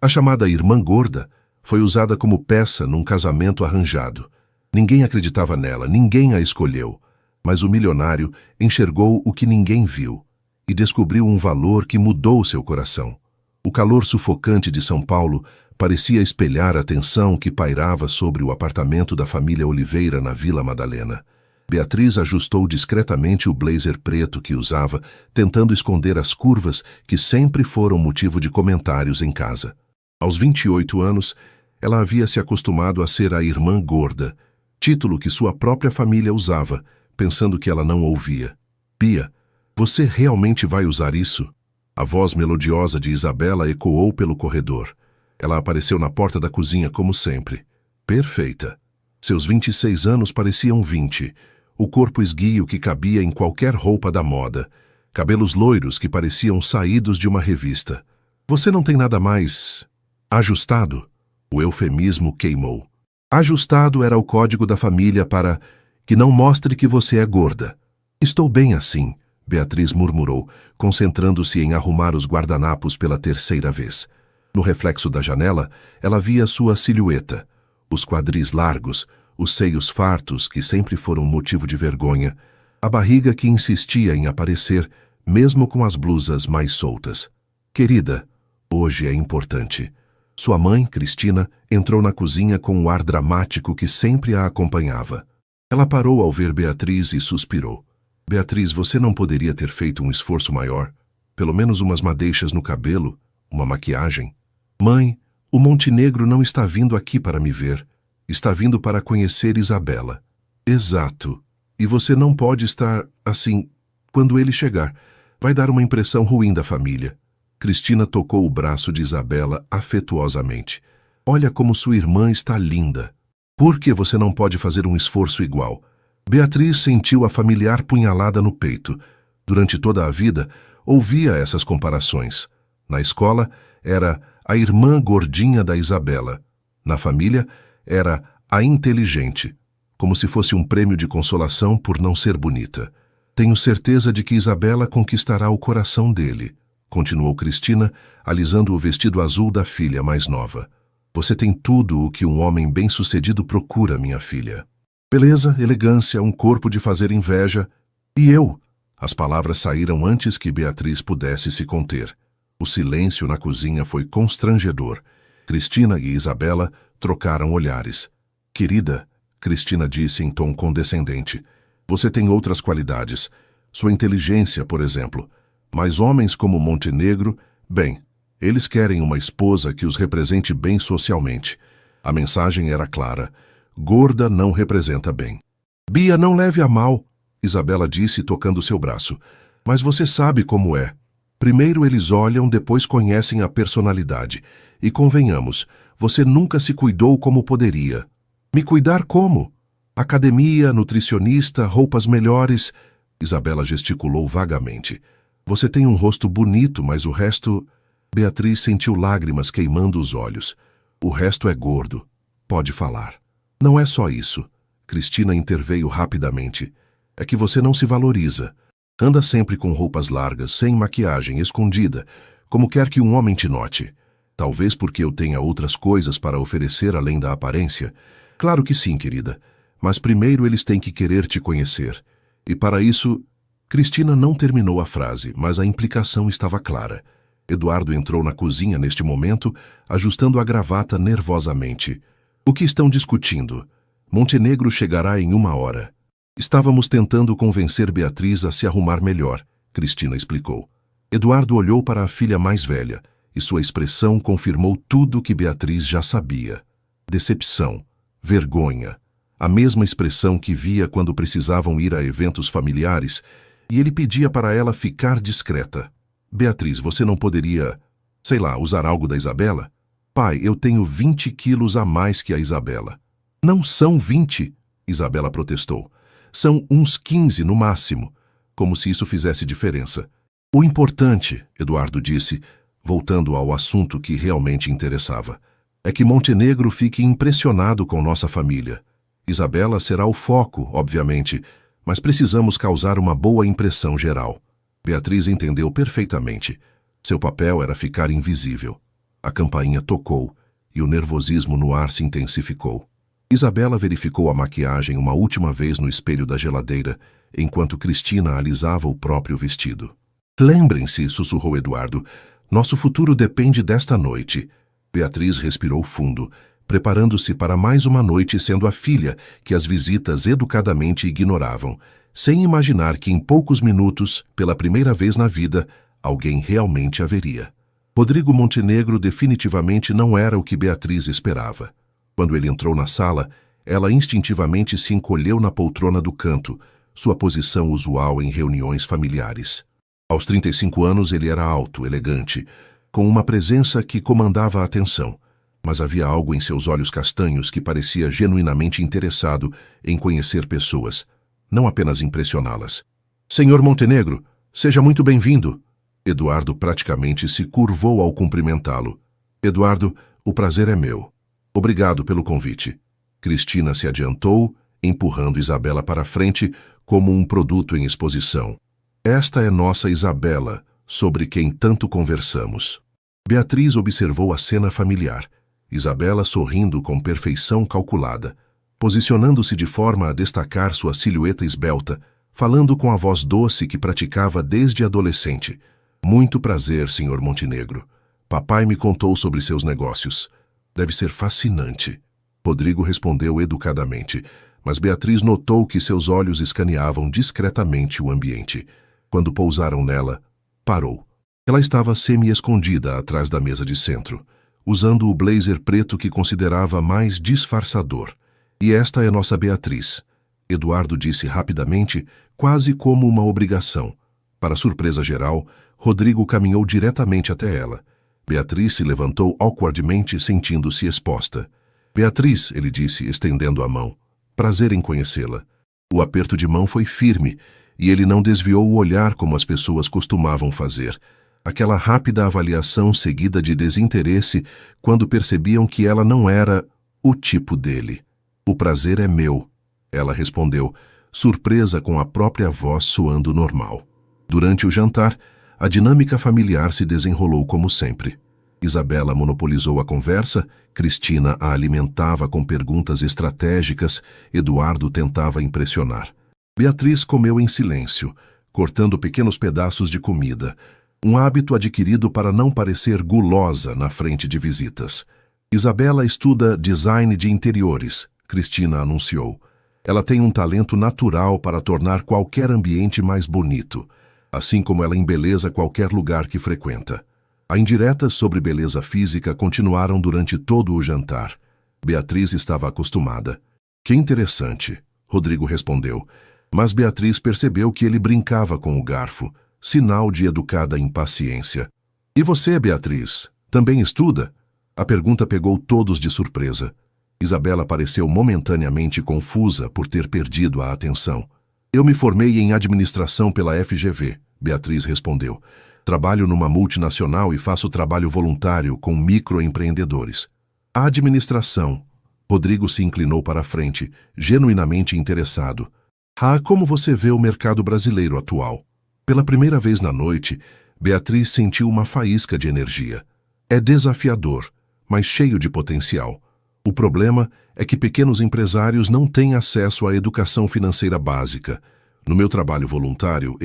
A chamada irmã gorda foi usada como peça num casamento arranjado. Ninguém acreditava nela, ninguém a escolheu. Mas o milionário enxergou o que ninguém viu e descobriu um valor que mudou seu coração. O calor sufocante de São Paulo parecia espelhar a tensão que pairava sobre o apartamento da família Oliveira na Vila Madalena. Beatriz ajustou discretamente o blazer preto que usava, tentando esconder as curvas que sempre foram motivo de comentários em casa. Aos 28 anos, ela havia se acostumado a ser a irmã gorda, título que sua própria família usava, pensando que ela não ouvia. Bia, você realmente vai usar isso? A voz melodiosa de Isabela ecoou pelo corredor. Ela apareceu na porta da cozinha como sempre. Perfeita. Seus 26 anos pareciam 20. O corpo esguio que cabia em qualquer roupa da moda. Cabelos loiros que pareciam saídos de uma revista. Você não tem nada mais... ajustado? O eufemismo queimou. Ajustado era o código da família para que não mostre que você é gorda. Estou bem assim, Beatriz murmurou, concentrando-se em arrumar os guardanapos pela terceira vez. No reflexo da janela, ela via sua silhueta, os quadris largos, os seios fartos que sempre foram motivo de vergonha, a barriga que insistia em aparecer, mesmo com as blusas mais soltas. Querida, hoje é importante. Sua mãe, Cristina, entrou na cozinha com o ar dramático que sempre a acompanhava. Ela parou ao ver Beatriz e suspirou. Beatriz, você não poderia ter feito um esforço maior? Pelo menos umas madeixas no cabelo, uma maquiagem? Mãe, o Montenegro não está vindo aqui para me ver. Está vindo para conhecer Isabela. Exato. E você não pode estar assim. Quando ele chegar, vai dar uma impressão ruim da família. Cristina tocou o braço de Isabela afetuosamente. Olha como sua irmã está linda. Por que você não pode fazer um esforço igual? Beatriz sentiu a familiar punhalada no peito. Durante toda a vida, ouvia essas comparações. Na escola, era a irmã gordinha da Isabela. Na família, era a inteligente, como se fosse um prêmio de consolação por não ser bonita. Tenho certeza de que Isabela conquistará o coração dele, continuou Cristina, alisando o vestido azul da filha mais nova. Você tem tudo o que um homem bem-sucedido procura, minha filha. Beleza, elegância, um corpo de fazer inveja. E eu? As palavras saíram antes que Beatriz pudesse se conter. O silêncio na cozinha foi constrangedor. Cristina e Isabela trocaram olhares. Querida, Cristina disse em tom condescendente, você tem outras qualidades. Sua inteligência, por exemplo. Mas homens como Montenegro, bem, eles querem uma esposa que os represente bem socialmente. A mensagem era clara. Gorda não representa bem. Bia, não leve a mal, Isabela disse tocando seu braço. Mas você sabe como é. Primeiro eles olham, depois conhecem a personalidade. E convenhamos, você nunca se cuidou como poderia. Me cuidar como? Academia, nutricionista, roupas melhores... Isabela gesticulou vagamente. Você tem um rosto bonito, mas o resto... Beatriz sentiu lágrimas queimando os olhos. O resto é gordo. Pode falar. Não é só isso. Cristina interveio rapidamente. É que você não se valoriza. Anda sempre com roupas largas, sem maquiagem, escondida, como quer que um homem te note. Talvez porque eu tenha outras coisas para oferecer além da aparência. Claro que sim, querida. Mas primeiro eles têm que querer te conhecer. E para isso... Cristina não terminou a frase, mas a implicação estava clara. Eduardo entrou na cozinha neste momento, ajustando a gravata nervosamente. O que estão discutindo? Montenegro chegará em 1 hora. Estávamos tentando convencer Beatriz a se arrumar melhor, Cristina explicou. Eduardo olhou para a filha mais velha, e sua expressão confirmou tudo que Beatriz já sabia. Decepção, vergonha, a mesma expressão que via quando precisavam ir a eventos familiares, e ele pedia para ela ficar discreta. Beatriz, você não poderia, sei lá, usar algo da Isabela? Pai, eu tenho 20 quilos a mais que a Isabela. Não são 20, Isabela protestou. São uns 15 no máximo, como se isso fizesse diferença. O importante, Eduardo disse, voltando ao assunto que realmente interessava, é que Montenegro fique impressionado com nossa família. Isabela será o foco, obviamente, mas precisamos causar uma boa impressão geral. Beatriz entendeu perfeitamente. Seu papel era ficar invisível. A campainha tocou e o nervosismo no ar se intensificou. Isabela verificou a maquiagem uma última vez no espelho da geladeira, enquanto Cristina alisava o próprio vestido. Lembrem-se, sussurrou Eduardo, nosso futuro depende desta noite. Beatriz respirou fundo, preparando-se para mais uma noite sendo a filha que as visitas educadamente ignoravam, sem imaginar que em poucos minutos, pela primeira vez na vida, alguém realmente a veria. Rodrigo Montenegro definitivamente não era o que Beatriz esperava. Quando ele entrou na sala, ela instintivamente se encolheu na poltrona do canto, sua posição usual em reuniões familiares. Aos 35 anos ele era alto, elegante, com uma presença que comandava a atenção, mas havia algo em seus olhos castanhos que parecia genuinamente interessado em conhecer pessoas, não apenas impressioná-las. Senhor Montenegro, seja muito bem-vindo. Eduardo praticamente se curvou ao cumprimentá-lo. Eduardo, o prazer é meu. Obrigado pelo convite. Cristina se adiantou, empurrando Isabela para frente como um produto em exposição. Esta é nossa Isabela, sobre quem tanto conversamos. Beatriz observou a cena familiar. Isabela sorrindo com perfeição calculada, posicionando-se de forma a destacar sua silhueta esbelta, falando com a voz doce que praticava desde adolescente. Muito prazer, Sr. Montenegro. Papai me contou sobre seus negócios. Deve ser fascinante. Rodrigo respondeu educadamente, mas Beatriz notou que seus olhos escaneavam discretamente o ambiente. Quando pousaram nela, parou. Ela estava semi-escondida atrás da mesa de centro, usando o blazer preto que considerava mais disfarçador. E esta é nossa Beatriz. Eduardo disse rapidamente, quase como uma obrigação. Para surpresa geral, Rodrigo caminhou diretamente até ela. Beatriz se levantou awkwardmente, sentindo-se exposta. Beatriz, ele disse, estendendo a mão. Prazer em conhecê-la. O aperto de mão foi firme, e ele não desviou o olhar como as pessoas costumavam fazer. Aquela rápida avaliação seguida de desinteresse quando percebiam que ela não era o tipo dele. O prazer é meu, ela respondeu, surpresa com a própria voz soando normal. Durante o jantar, a dinâmica familiar se desenrolou como sempre. Isabela monopolizou a conversa, Cristina a alimentava com perguntas estratégicas, Eduardo tentava impressionar. Beatriz comeu em silêncio, cortando pequenos pedaços de comida, um hábito adquirido para não parecer gulosa na frente de visitas. Isabela estuda design de interiores, Cristina anunciou. Ela tem um talento natural para tornar qualquer ambiente mais bonito, assim como ela embeleza qualquer lugar que frequenta. As indiretas sobre beleza física continuaram durante todo o jantar. Beatriz estava acostumada. Que interessante, Rodrigo respondeu, mas Beatriz percebeu que ele brincava com o garfo, sinal de educada impaciência. E você, Beatriz, também estuda? A pergunta pegou todos de surpresa. Isabela pareceu momentaneamente confusa por ter perdido a atenção. Eu me formei em administração pela FGV, Beatriz respondeu. Trabalho numa multinacional e faço trabalho voluntário com microempreendedores. A administração. Rodrigo se inclinou para a frente, genuinamente interessado. Como você vê o mercado brasileiro atual? Pela primeira vez na noite, Beatriz sentiu uma faísca de energia. É desafiador, mas cheio de potencial. O problema é que pequenos empresários não têm acesso à educação financeira básica. No meu trabalho voluntário,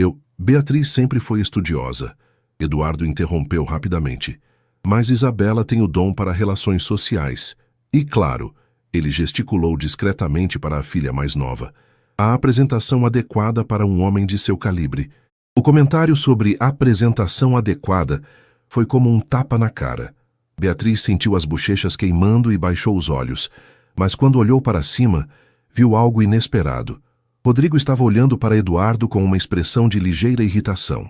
Beatriz sempre foi estudiosa. Eduardo interrompeu rapidamente. Mas Isabela tem o dom para relações sociais. E, claro, ele gesticulou discretamente para a filha mais nova. A apresentação adequada para um homem de seu calibre. O comentário sobre apresentação adequada foi como um tapa na cara. Beatriz sentiu as bochechas queimando e baixou os olhos, mas quando olhou para cima, viu algo inesperado. Rodrigo estava olhando para Eduardo com uma expressão de ligeira irritação.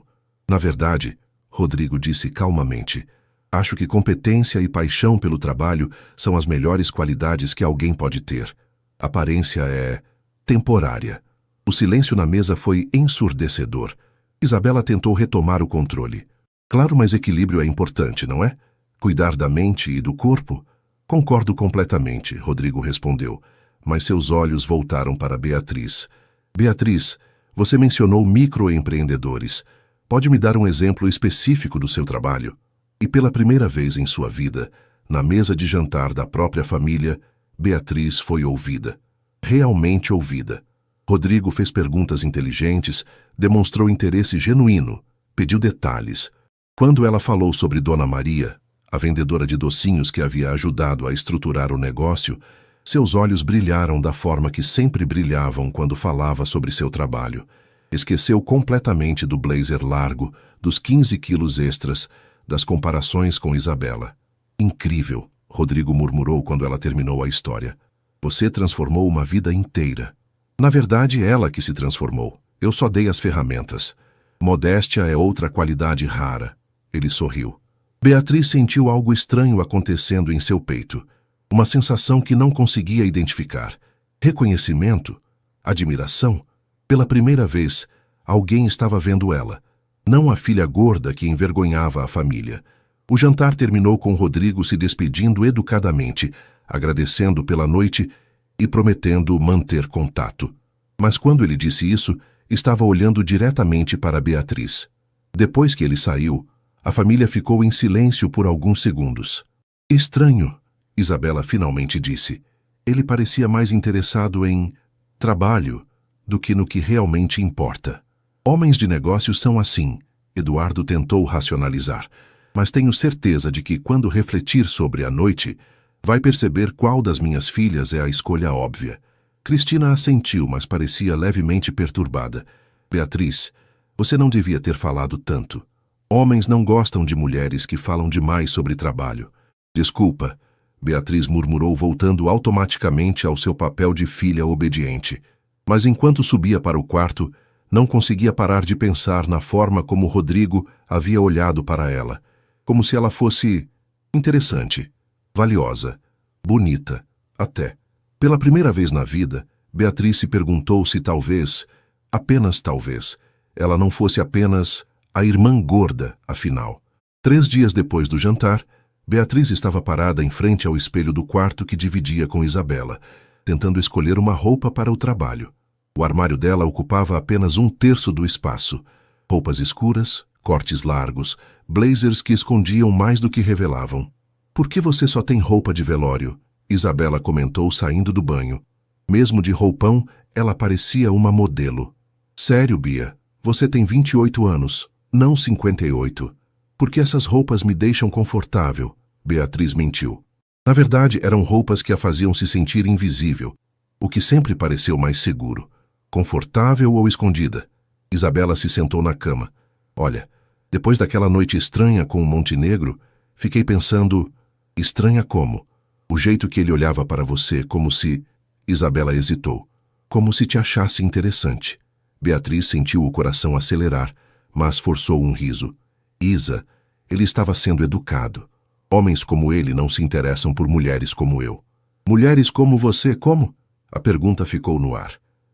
Na verdade, Rodrigo disse calmamente, acho que competência e paixão pelo trabalho são as melhores qualidades que alguém pode ter. Aparência é temporária. O silêncio na mesa foi ensurdecedor. Isabela tentou retomar o controle. Claro, mas equilíbrio é importante, não é? Cuidar da mente e do corpo? Concordo completamente, Rodrigo respondeu, mas seus olhos voltaram para Beatriz. Beatriz, você mencionou microempreendedores. Pode me dar um exemplo específico do seu trabalho? E pela primeira vez em sua vida, na mesa de jantar da própria família, Beatriz foi ouvida. Realmente ouvida. Rodrigo fez perguntas inteligentes, demonstrou interesse genuíno, pediu detalhes. Quando ela falou sobre Dona Maria, a vendedora de docinhos que havia ajudado a estruturar o negócio, seus olhos brilharam da forma que sempre brilhavam quando falava sobre seu trabalho. Esqueceu completamente do blazer largo, dos 15 quilos extras, das comparações com Isabela. Incrível, Rodrigo murmurou quando ela terminou a história. Você transformou uma vida inteira. Na verdade, ela que se transformou. Eu só dei as ferramentas. Modéstia é outra qualidade rara. Ele sorriu. Beatriz sentiu algo estranho acontecendo em seu peito. Uma sensação que não conseguia identificar. Reconhecimento? Admiração? Pela primeira vez, alguém estava vendo ela. Não a filha gorda que envergonhava a família. O jantar terminou com Rodrigo se despedindo educadamente, agradecendo pela noite e prometendo manter contato. Mas quando ele disse isso, estava olhando diretamente para Beatriz. Depois que ele saiu, a família ficou em silêncio por alguns segundos. Estranho, Isabela finalmente disse. Ele parecia mais interessado em trabalho do que no que realmente importa. Homens de negócios são assim, Eduardo tentou racionalizar, mas tenho certeza de que quando refletir sobre a noite, vai perceber qual das minhas filhas é a escolha óbvia. Cristina assentiu, mas parecia levemente perturbada. Beatriz, você não devia ter falado tanto. Homens não gostam de mulheres que falam demais sobre trabalho. Desculpa, Beatriz murmurou voltando automaticamente ao seu papel de filha obediente. Mas enquanto subia para o quarto, não conseguia parar de pensar na forma como Rodrigo havia olhado para ela. Como se ela fosse interessante, valiosa, bonita, até. Pela primeira vez na vida, Beatriz se perguntou se talvez, apenas talvez, ela não fosse apenas a irmã gorda, afinal. 3 dias depois do jantar, Beatriz estava parada em frente ao espelho do quarto que dividia com Isabela, tentando escolher uma roupa para o trabalho. O armário dela ocupava apenas 1/3 do espaço. Roupas escuras, cortes largos, blazers que escondiam mais do que revelavam. Por que você só tem roupa de velório? Isabela comentou saindo do banho. Mesmo de roupão, ela parecia uma modelo. Sério, Bia, você tem 28 anos, não 58. Porque essas roupas me deixam confortável, Beatriz mentiu. Na verdade, eram roupas que a faziam se sentir invisível, o que sempre pareceu mais seguro. Confortável ou escondida? Isabela se sentou na cama. Olha, depois daquela noite estranha com o Montenegro, fiquei pensando, estranha como? O jeito que ele olhava para você, como se... Isabela hesitou. Como se te achasse interessante. Beatriz sentiu o coração acelerar, mas forçou um riso. Isa, ele estava sendo educado. Homens como ele não se interessam por mulheres como eu. Mulheres como você, como? A pergunta ficou no ar.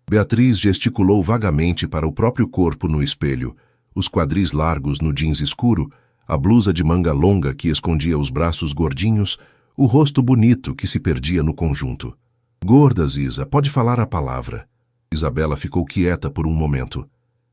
Beatriz gesticulou vagamente para o próprio corpo no espelho, os quadris largos no jeans escuro, a blusa de manga longa que escondia os braços gordinhos, o rosto bonito que se perdia no conjunto. Gordas, Isa, pode falar a palavra. Isabela ficou quieta por um momento.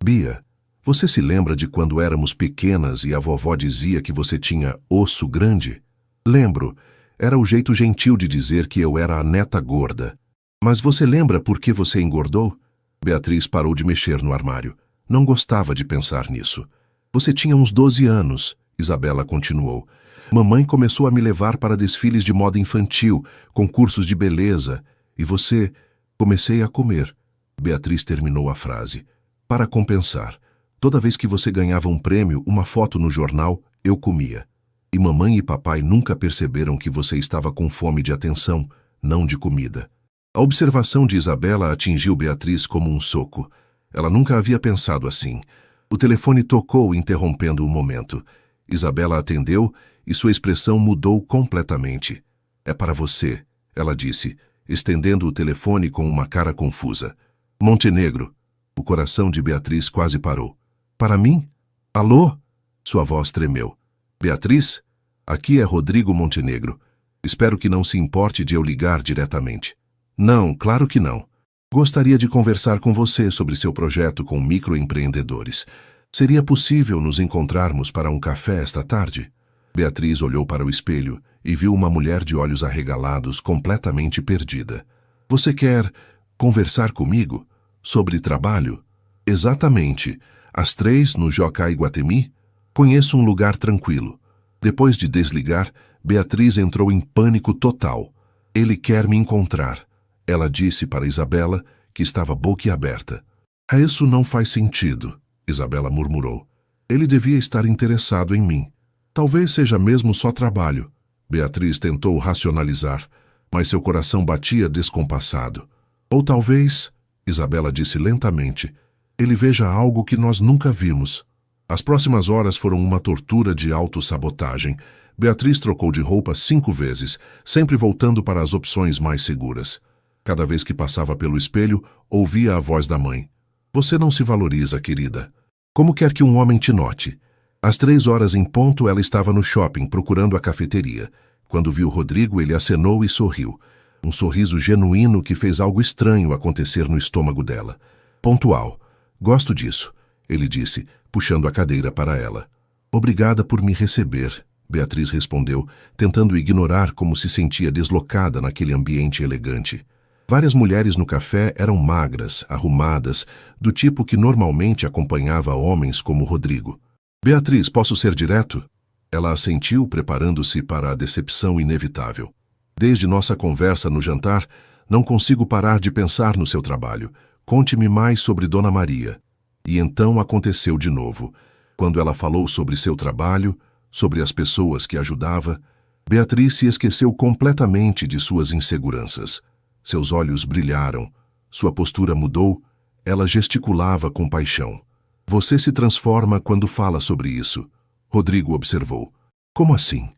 Bia, você se lembra de quando éramos pequenas e a vovó dizia que você tinha osso grande? Lembro. Era o jeito gentil de dizer que eu era a neta gorda. Mas você lembra por que você engordou? Beatriz parou de mexer no armário. Não gostava de pensar nisso. Você tinha uns 12 anos, Isabela continuou. Mamãe começou a me levar para desfiles de moda infantil, concursos de beleza. E você... Comecei a comer. Beatriz terminou a frase. Para compensar. Toda vez que você ganhava um prêmio, uma foto no jornal, eu comia. E mamãe e papai nunca perceberam que você estava com fome de atenção, não de comida. A observação de Isabela atingiu Beatriz como um soco. Ela nunca havia pensado assim. O telefone tocou, interrompendo o momento. Isabela atendeu e sua expressão mudou completamente. É para você, ela disse, estendendo o telefone com uma cara confusa. Montenegro. O coração de Beatriz quase parou. Para mim? Alô? Sua voz tremeu. Beatriz? Aqui é Rodrigo Montenegro. Espero que não se importe de eu ligar diretamente. Não, claro que não. Gostaria de conversar com você sobre seu projeto com microempreendedores. Seria possível nos encontrarmos para um café esta tarde? Beatriz olhou para o espelho e viu uma mulher de olhos arregalados, completamente perdida. Você quer conversar comigo? Sobre trabalho? Exatamente. Às 3 no Jockey Guatemi? Conheço um lugar tranquilo. Depois de desligar, Beatriz entrou em pânico total. Ele quer me encontrar. Ela disse para Isabela, que estava boquiaberta. Isso não faz sentido, Isabela murmurou. Ele devia estar interessado em mim. Talvez seja mesmo só trabalho. Beatriz tentou racionalizar, mas seu coração batia descompassado. Ou talvez, Isabela disse lentamente, ele veja algo que nós nunca vimos. As próximas horas foram uma tortura de autossabotagem. Beatriz trocou de roupa 5 vezes, sempre voltando para as opções mais seguras. Cada vez que passava pelo espelho, ouvia a voz da mãe. Você não se valoriza, querida. Como quer que um homem te note? Às 3 horas em ponto, ela estava no shopping procurando a cafeteria. Quando viu Rodrigo, ele acenou e sorriu. Um sorriso genuíno que fez algo estranho acontecer no estômago dela. Pontual. Gosto disso, ele disse, puxando a cadeira para ela. Obrigada por me receber, Beatriz respondeu, tentando ignorar como se sentia deslocada naquele ambiente elegante. Várias mulheres no café eram magras, arrumadas, do tipo que normalmente acompanhava homens como Rodrigo. Beatriz, posso ser direto? Ela assentiu, preparando-se para a decepção inevitável. Desde nossa conversa no jantar, não consigo parar de pensar no seu trabalho. Conte-me mais sobre Dona Maria. E então aconteceu de novo. Quando ela falou sobre seu trabalho, sobre as pessoas que ajudava, Beatriz se esqueceu completamente de suas inseguranças. Seus olhos brilharam, sua postura mudou, ela gesticulava com paixão. Você se transforma quando fala sobre isso, Rodrigo observou. Como assim?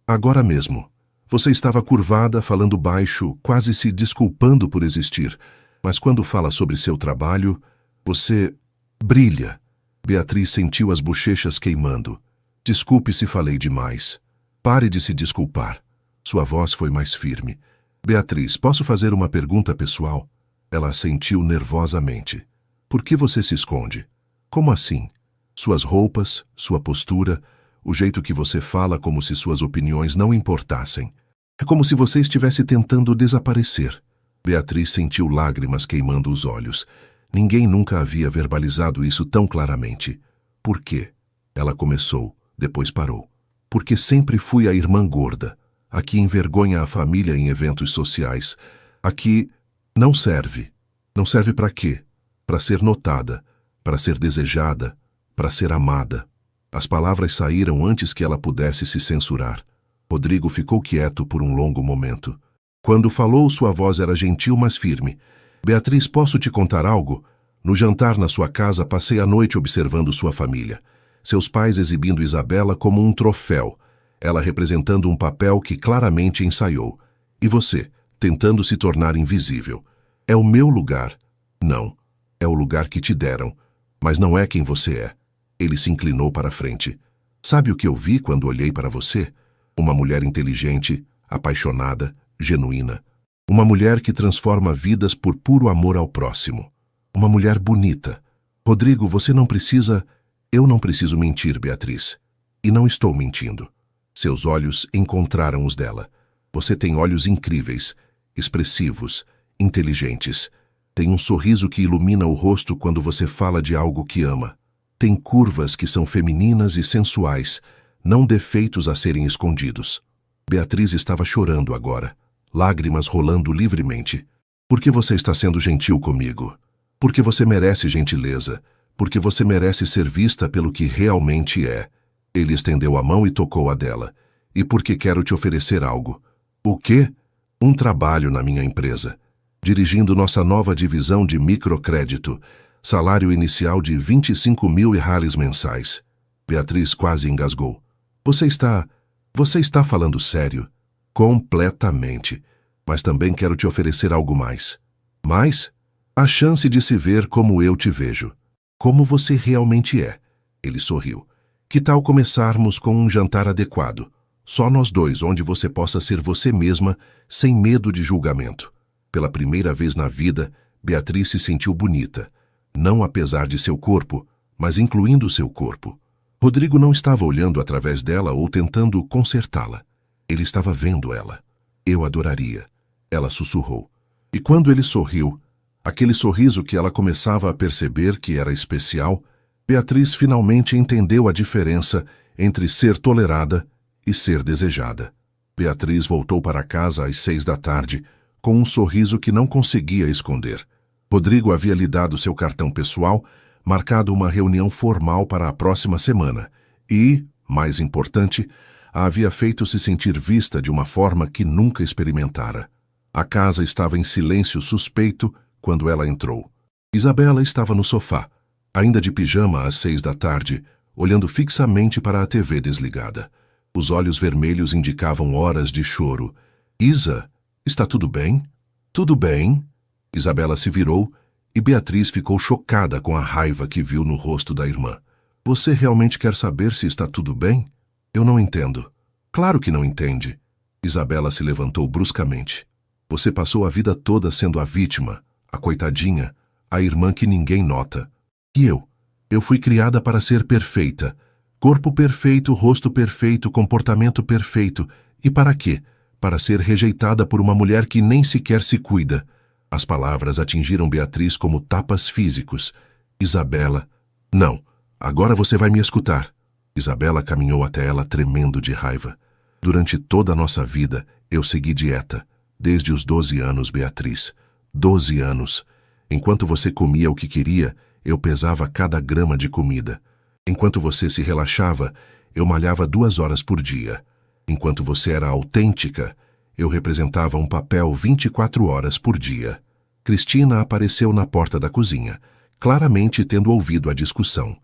Agora mesmo. Você estava curvada, falando baixo, quase se desculpando por existir. Mas quando fala sobre seu trabalho, você brilha. Beatriz sentiu as bochechas queimando. Desculpe se falei demais. Pare de se desculpar. Sua voz foi mais firme. Beatriz, posso fazer uma pergunta pessoal? Ela assentiu nervosamente. Por que você se esconde? Como assim? Suas roupas, sua postura, o jeito que você fala como se suas opiniões não importassem. É como se você estivesse tentando desaparecer. Beatriz sentiu lágrimas queimando os olhos. Ninguém nunca havia verbalizado isso tão claramente. Por quê? Ela começou, depois parou. Porque sempre fui a irmã gorda. A que envergonha a família em eventos sociais. A que não serve. Não serve para quê? Para ser notada, para ser desejada, para ser amada. As palavras saíram antes que ela pudesse se censurar. Rodrigo ficou quieto por um longo momento. Quando falou, sua voz era gentil, mas firme. Beatriz, posso te contar algo? No jantar na sua casa, passei a noite observando sua família. Seus pais exibindo Isabela como um troféu. Ela representando um papel que claramente ensaiou. E você, tentando se tornar invisível. É o meu lugar. Não. É o lugar que te deram. Mas não é quem você é. Ele se inclinou para a frente. Sabe o que eu vi quando olhei para você? Uma mulher inteligente, apaixonada, genuína. Uma mulher que transforma vidas por puro amor ao próximo. Uma mulher bonita. Rodrigo, você não precisa... Eu não preciso mentir, Beatriz. E não estou mentindo. Seus olhos encontraram os dela. Você tem olhos incríveis, expressivos, inteligentes. Tem um sorriso que ilumina o rosto quando você fala de algo que ama. Tem curvas que são femininas e sensuais, não defeitos a serem escondidos. Beatriz estava chorando agora, lágrimas rolando livremente. Por que você está sendo gentil comigo? Porque você merece gentileza. Porque você merece ser vista pelo que realmente é. Ele estendeu a mão e tocou a dela. E porque quero te oferecer algo. O quê? Um trabalho na minha empresa. Dirigindo nossa nova divisão de microcrédito. Salário inicial de 25 mil reais mensais. Beatriz quase engasgou. Você está falando sério? Completamente. Mas também quero te oferecer algo mais. Mais? A chance de se ver como eu te vejo. Como você realmente é. Ele sorriu. Que tal começarmos com um jantar adequado? Só nós dois, onde você possa ser você mesma, sem medo de julgamento. Pela primeira vez na vida, Beatriz se sentiu bonita. Não apesar de seu corpo, mas incluindo seu corpo. Rodrigo não estava olhando através dela ou tentando consertá-la. Ele estava vendo ela. Eu adoraria. Ela sussurrou. E quando ele sorriu, aquele sorriso que ela começava a perceber que era especial, Beatriz finalmente entendeu a diferença entre ser tolerada e ser desejada. Beatriz voltou para casa às 6 da tarde, com um sorriso que não conseguia esconder. Rodrigo havia lhe dado seu cartão pessoal, marcado uma reunião formal para a próxima semana e, mais importante, a havia feito se sentir vista de uma forma que nunca experimentara. A casa estava em silêncio suspeito quando ela entrou. Isabela estava no sofá, ainda de pijama às 6 da tarde, olhando fixamente para a TV desligada. Os olhos vermelhos indicavam horas de choro. Isa, está tudo bem? Tudo bem? Isabela se virou e Beatriz ficou chocada com a raiva que viu no rosto da irmã. Você realmente quer saber se está tudo bem? Eu não entendo. Claro que não entende. Isabela se levantou bruscamente. Você passou a vida toda sendo a vítima, a coitadinha, a irmã que ninguém nota. E eu? Eu fui criada para ser perfeita. Corpo perfeito, rosto perfeito, comportamento perfeito. E para quê? Para ser rejeitada por uma mulher que nem sequer se cuida. As palavras atingiram Beatriz como tapas físicos. Isabela. Não, agora você vai me escutar. Isabela caminhou até ela tremendo de raiva. Durante toda a nossa vida, eu segui dieta. Desde os 12 anos, Beatriz. 12 anos. Enquanto você comia o que queria, eu pesava cada grama de comida. Enquanto você se relaxava, eu malhava 2 horas por dia. Enquanto você era autêntica, eu representava um papel 24 horas por dia. Cristina apareceu na porta da cozinha, claramente tendo ouvido a discussão.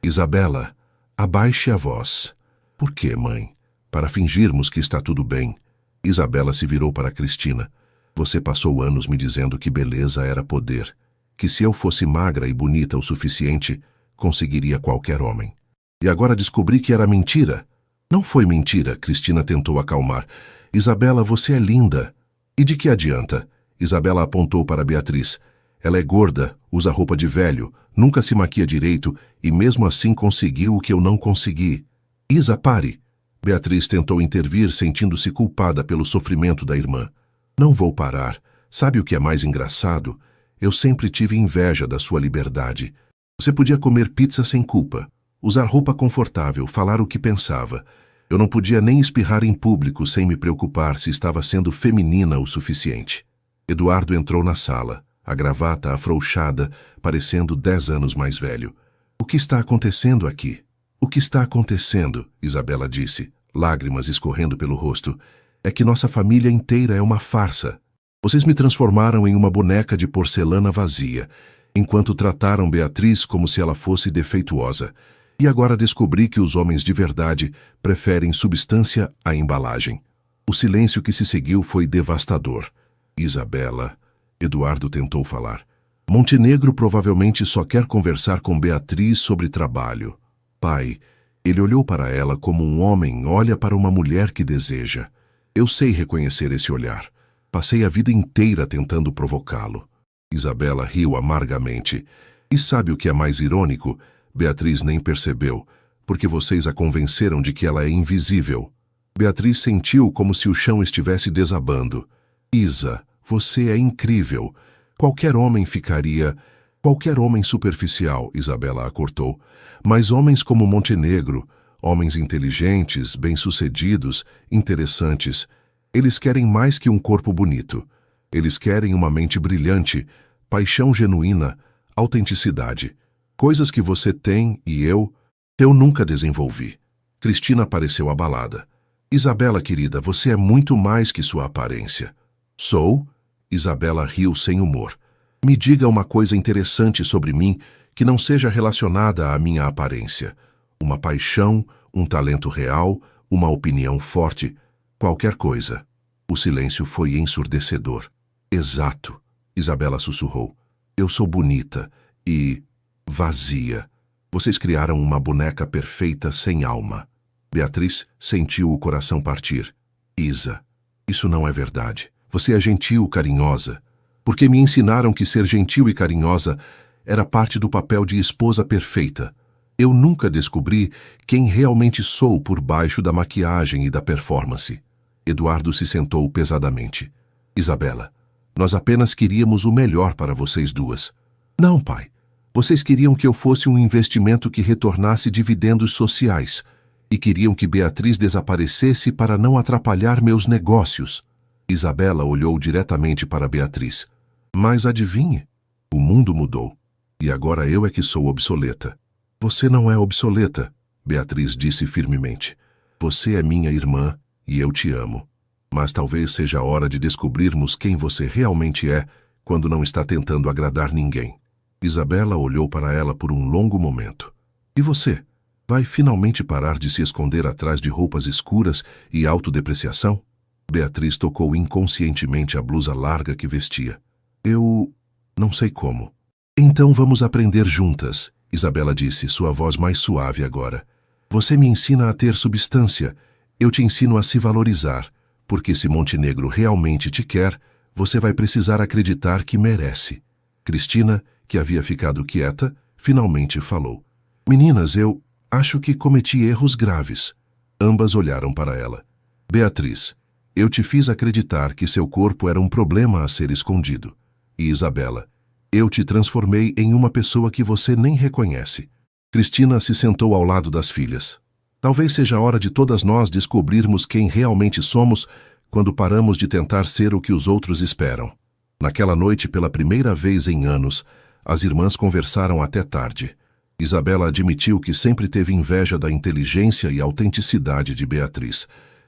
Isabela, abaixe a voz. Por quê, mãe? Para fingirmos que está tudo bem. Isabela se virou para Cristina. Você passou anos me dizendo que beleza era poder, que se eu fosse magra e bonita o suficiente, conseguiria qualquer homem. E agora descobri que era mentira. Não foi mentira, Cristina tentou acalmar. Isabela, você é linda. E de que adianta? Isabela apontou para Beatriz. Ela é gorda, usa roupa de velho, nunca se maquia direito e mesmo assim conseguiu o que eu não consegui. Isa, pare. Beatriz tentou intervir, sentindo-se culpada pelo sofrimento da irmã. Não vou parar. Sabe o que é mais engraçado? Eu sempre tive inveja da sua liberdade. Você podia comer pizza sem culpa, usar roupa confortável, falar o que pensava. Eu não podia nem espirrar em público sem me preocupar se estava sendo feminina o suficiente. Eduardo entrou na sala, a gravata afrouxada, parecendo 10 anos mais velho. O que está acontecendo aqui? O que está acontecendo? Isabela disse, lágrimas escorrendo pelo rosto. É que nossa família inteira é uma farsa. Vocês me transformaram em uma boneca de porcelana vazia, enquanto trataram Beatriz como se ela fosse defeituosa. E agora descobri que os homens de verdade preferem substância à embalagem. O silêncio que se seguiu foi devastador. Isabela, Eduardo tentou falar. Montenegro provavelmente só quer conversar com Beatriz sobre trabalho. Pai, ele olhou para ela como um homem olha para uma mulher que deseja. Eu sei reconhecer esse olhar. Passei a vida inteira tentando provocá-lo. Isabela riu amargamente. E sabe o que é mais irônico? Beatriz nem percebeu, porque vocês a convenceram de que ela é invisível. Beatriz sentiu como se o chão estivesse desabando. Isa, você é incrível. Qualquer homem ficaria... Qualquer homem superficial, Isabela a cortou. Mas homens como Montenegro, homens inteligentes, bem-sucedidos, interessantes, eles querem mais que um corpo bonito. Eles querem uma mente brilhante, paixão genuína, autenticidade. Coisas que você tem e eu nunca desenvolvi. Cristina pareceu abalada. Isabela, querida, você é muito mais que sua aparência. Sou? Isabela riu sem humor. Me diga uma coisa interessante sobre mim que não seja relacionada à minha aparência. Uma paixão, um talento real, uma opinião forte, qualquer coisa. O silêncio foi ensurdecedor. Exato, Isabela sussurrou. Eu sou bonita e... vazia. Vocês criaram uma boneca perfeita sem alma. Beatriz sentiu o coração partir. Isa, isso não é verdade. Você é gentil, carinhosa. Porque me ensinaram que ser gentil e carinhosa era parte do papel de esposa perfeita. Eu nunca descobri quem realmente sou por baixo da maquiagem e da performance. Eduardo se sentou pesadamente. Isabela, nós apenas queríamos o melhor para vocês duas. Não, pai. Vocês queriam que eu fosse um investimento que retornasse dividendos sociais e queriam que Beatriz desaparecesse para não atrapalhar meus negócios. Isabela olhou diretamente para Beatriz. Mas adivinhe, o mundo mudou e agora eu é que sou obsoleta. Você não é obsoleta, Beatriz disse firmemente. Você é minha irmã e eu te amo. Mas talvez seja a hora de descobrirmos quem você realmente é quando não está tentando agradar ninguém. Isabela olhou para ela por um longo momento. E você? Vai finalmente parar de se esconder atrás de roupas escuras e autodepreciação? Beatriz tocou inconscientemente a blusa larga que vestia. Eu não sei como. Então vamos aprender juntas, Isabela disse, sua voz mais suave agora. Você me ensina a ter substância. Eu te ensino a se valorizar, porque se Montenegro realmente te quer, você vai precisar acreditar que merece. Cristina, que havia ficado quieta, finalmente falou. Meninas, eu acho que cometi erros graves. Ambas olharam para ela. Beatriz, eu te fiz acreditar que seu corpo era um problema a ser escondido. E Isabela, eu te transformei em uma pessoa que você nem reconhece. Cristina se sentou ao lado das filhas. Talvez seja a hora de todas nós descobrirmos quem realmente somos quando paramos de tentar ser o que os outros esperam. Naquela noite, pela primeira vez em anos, as irmãs conversaram até tarde. Isabela admitiu que sempre teve inveja da inteligência e autenticidade de Beatriz.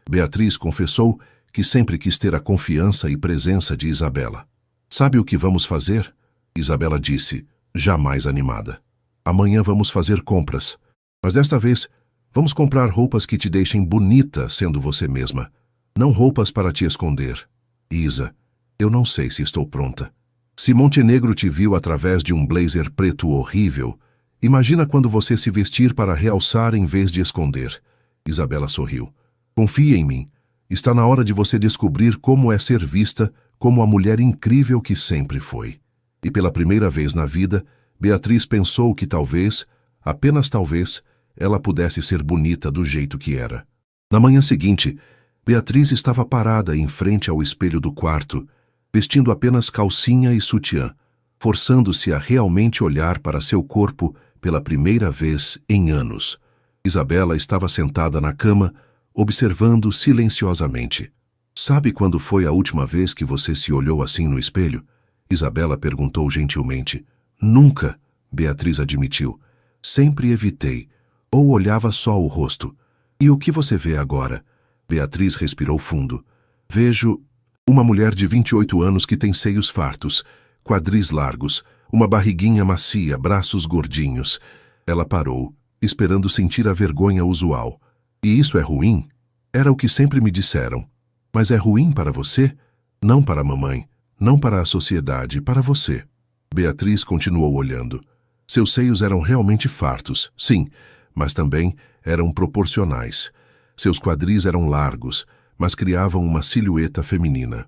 Beatriz confessou que sempre quis ter a confiança e presença de Isabela. Sabe o que vamos fazer? Isabela disse, jamais animada. Amanhã vamos fazer compras. Mas desta vez, vamos comprar roupas que te deixem bonita sendo você mesma. Não roupas para te esconder. Isa, eu não sei se estou pronta. Se Montenegro te viu através de um blazer preto horrível, imagina quando você se vestir para realçar em vez de esconder. Isabela sorriu. Confie em mim. Está na hora de você descobrir como é ser vista como a mulher incrível que sempre foi. E pela primeira vez na vida, Beatriz pensou que talvez, apenas talvez, ela pudesse ser bonita do jeito que era. Na manhã seguinte, Beatriz estava parada em frente ao espelho do quarto, vestindo apenas calcinha e sutiã, forçando-se a realmente olhar para seu corpo pela primeira vez em anos. Isabela estava sentada na cama, observando silenciosamente. Sabe quando foi a última vez que você se olhou assim no espelho? Isabela perguntou gentilmente. Nunca, Beatriz admitiu. Sempre evitei, ou olhava só o rosto. E o que você vê agora? Beatriz respirou fundo. Vejo uma mulher de 28 anos que tem seios fartos, quadris largos, uma barriguinha macia, braços gordinhos. Ela parou, esperando sentir a vergonha usual. E isso é ruim? Era o que sempre me disseram. Mas é ruim para você? Não para a mamãe, não para a sociedade, para você. Beatriz continuou olhando. Seus seios eram realmente fartos, sim, mas também eram proporcionais. Seus quadris eram largos, mas criavam uma silhueta feminina.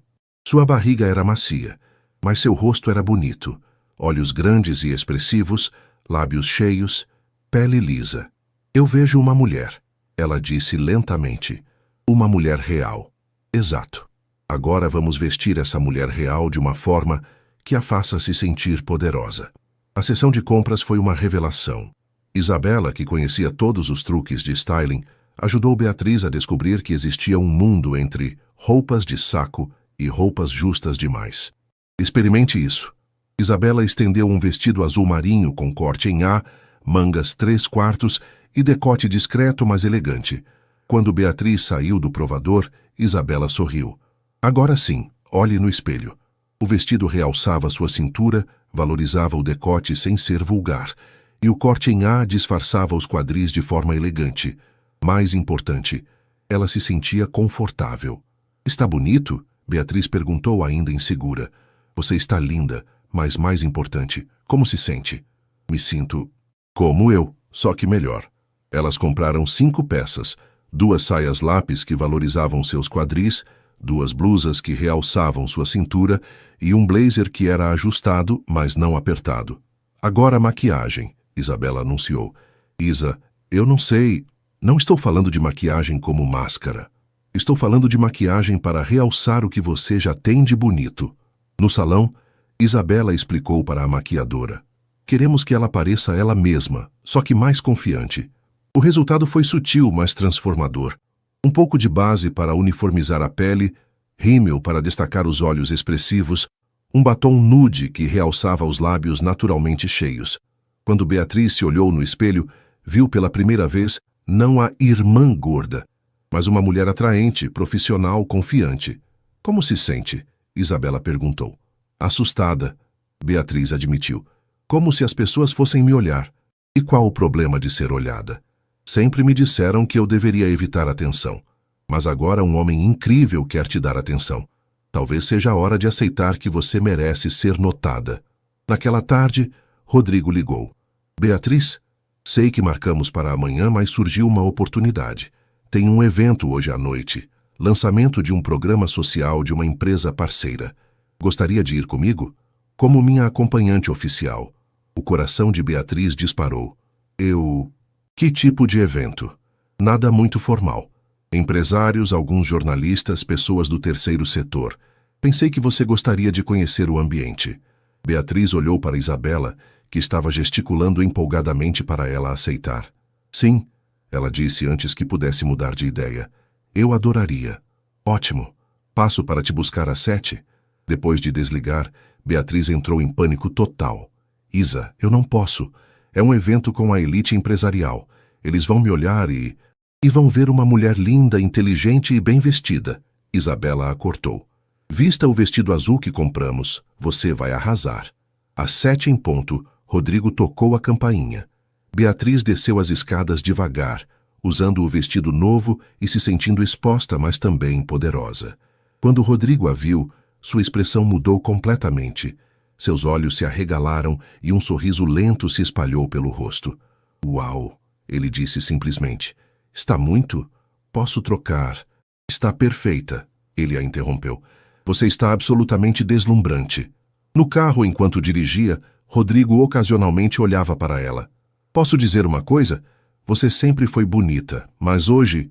Sua barriga era macia, mas seu rosto era bonito. Olhos grandes e expressivos, lábios cheios, pele lisa. Eu vejo uma mulher, ela disse lentamente. Uma mulher real. Exato. Agora vamos vestir essa mulher real de uma forma que a faça se sentir poderosa. A sessão de compras foi uma revelação. Isabela, que conhecia todos os truques de styling, ajudou Beatriz a descobrir que existia um mundo entre roupas de saco e roupas justas demais. Experimente isso. Isabela estendeu um vestido azul marinho com corte em A, mangas 3/4 e decote discreto mas elegante. Quando Beatriz saiu do provador, Isabela sorriu. Agora sim, olhe no espelho. O vestido realçava sua cintura, valorizava o decote sem ser vulgar, e o corte em A disfarçava os quadris de forma elegante. Mais importante, ela se sentia confortável. Está bonito? Beatriz perguntou ainda insegura. Você está linda, mas mais importante, como se sente? Me sinto como eu, só que melhor. Elas compraram 5 peças, 2 saias lápis que valorizavam seus quadris, 2 blusas que realçavam sua cintura e um blazer que era ajustado, mas não apertado. Agora maquiagem, Isabela anunciou. Isa, eu não sei. Não estou falando de maquiagem como máscara. Estou falando de maquiagem para realçar o que você já tem de bonito. No salão, Isabela explicou para a maquiadora. Queremos que ela pareça ela mesma, só que mais confiante. O resultado foi sutil, mas transformador. Um pouco de base para uniformizar a pele, rímel para destacar os olhos expressivos, um batom nude que realçava os lábios naturalmente cheios. Quando Beatriz se olhou no espelho, viu pela primeira vez não a irmã gorda, mas uma mulher atraente, profissional, confiante. Como se sente? Isabela perguntou. Assustada, Beatriz admitiu. Como se as pessoas fossem me olhar. E qual o problema de ser olhada? Sempre me disseram que eu deveria evitar atenção. Mas agora um homem incrível quer te dar atenção. Talvez seja a hora de aceitar que você merece ser notada. Naquela tarde, Rodrigo ligou. Beatriz, sei que marcamos para amanhã, mas surgiu uma oportunidade. Tem um evento hoje à noite. Lançamento de um programa social de uma empresa parceira. Gostaria de ir comigo? Como minha acompanhante oficial. O coração de Beatriz disparou. Que tipo de evento? Nada muito formal. Empresários, alguns jornalistas, pessoas do terceiro setor. Pensei que você gostaria de conhecer o ambiente. Beatriz olhou para Isabela, que estava gesticulando empolgadamente para ela aceitar. Sim, ela disse antes que pudesse mudar de ideia. Eu adoraria. Ótimo. Passo para te buscar às 7. Depois de desligar, Beatriz entrou em pânico total. Isa, eu não posso. É um evento com a elite empresarial. Eles vão me olhar e vão ver uma mulher linda, inteligente e bem vestida. Isabela a cortou. Vista o vestido azul que compramos. Você vai arrasar. Às 7 em ponto, Rodrigo tocou a campainha. Beatriz desceu as escadas devagar, usando o vestido novo e se sentindo exposta, mas também poderosa. Quando Rodrigo a viu, sua expressão mudou completamente. Seus olhos se arregalaram e um sorriso lento se espalhou pelo rosto. Uau! Ele disse simplesmente. Está muito? Posso trocar. Está perfeita. Ele a interrompeu. Você está absolutamente deslumbrante. No carro, enquanto dirigia, Rodrigo ocasionalmente olhava para ela. Posso dizer uma coisa? Você sempre foi bonita, mas hoje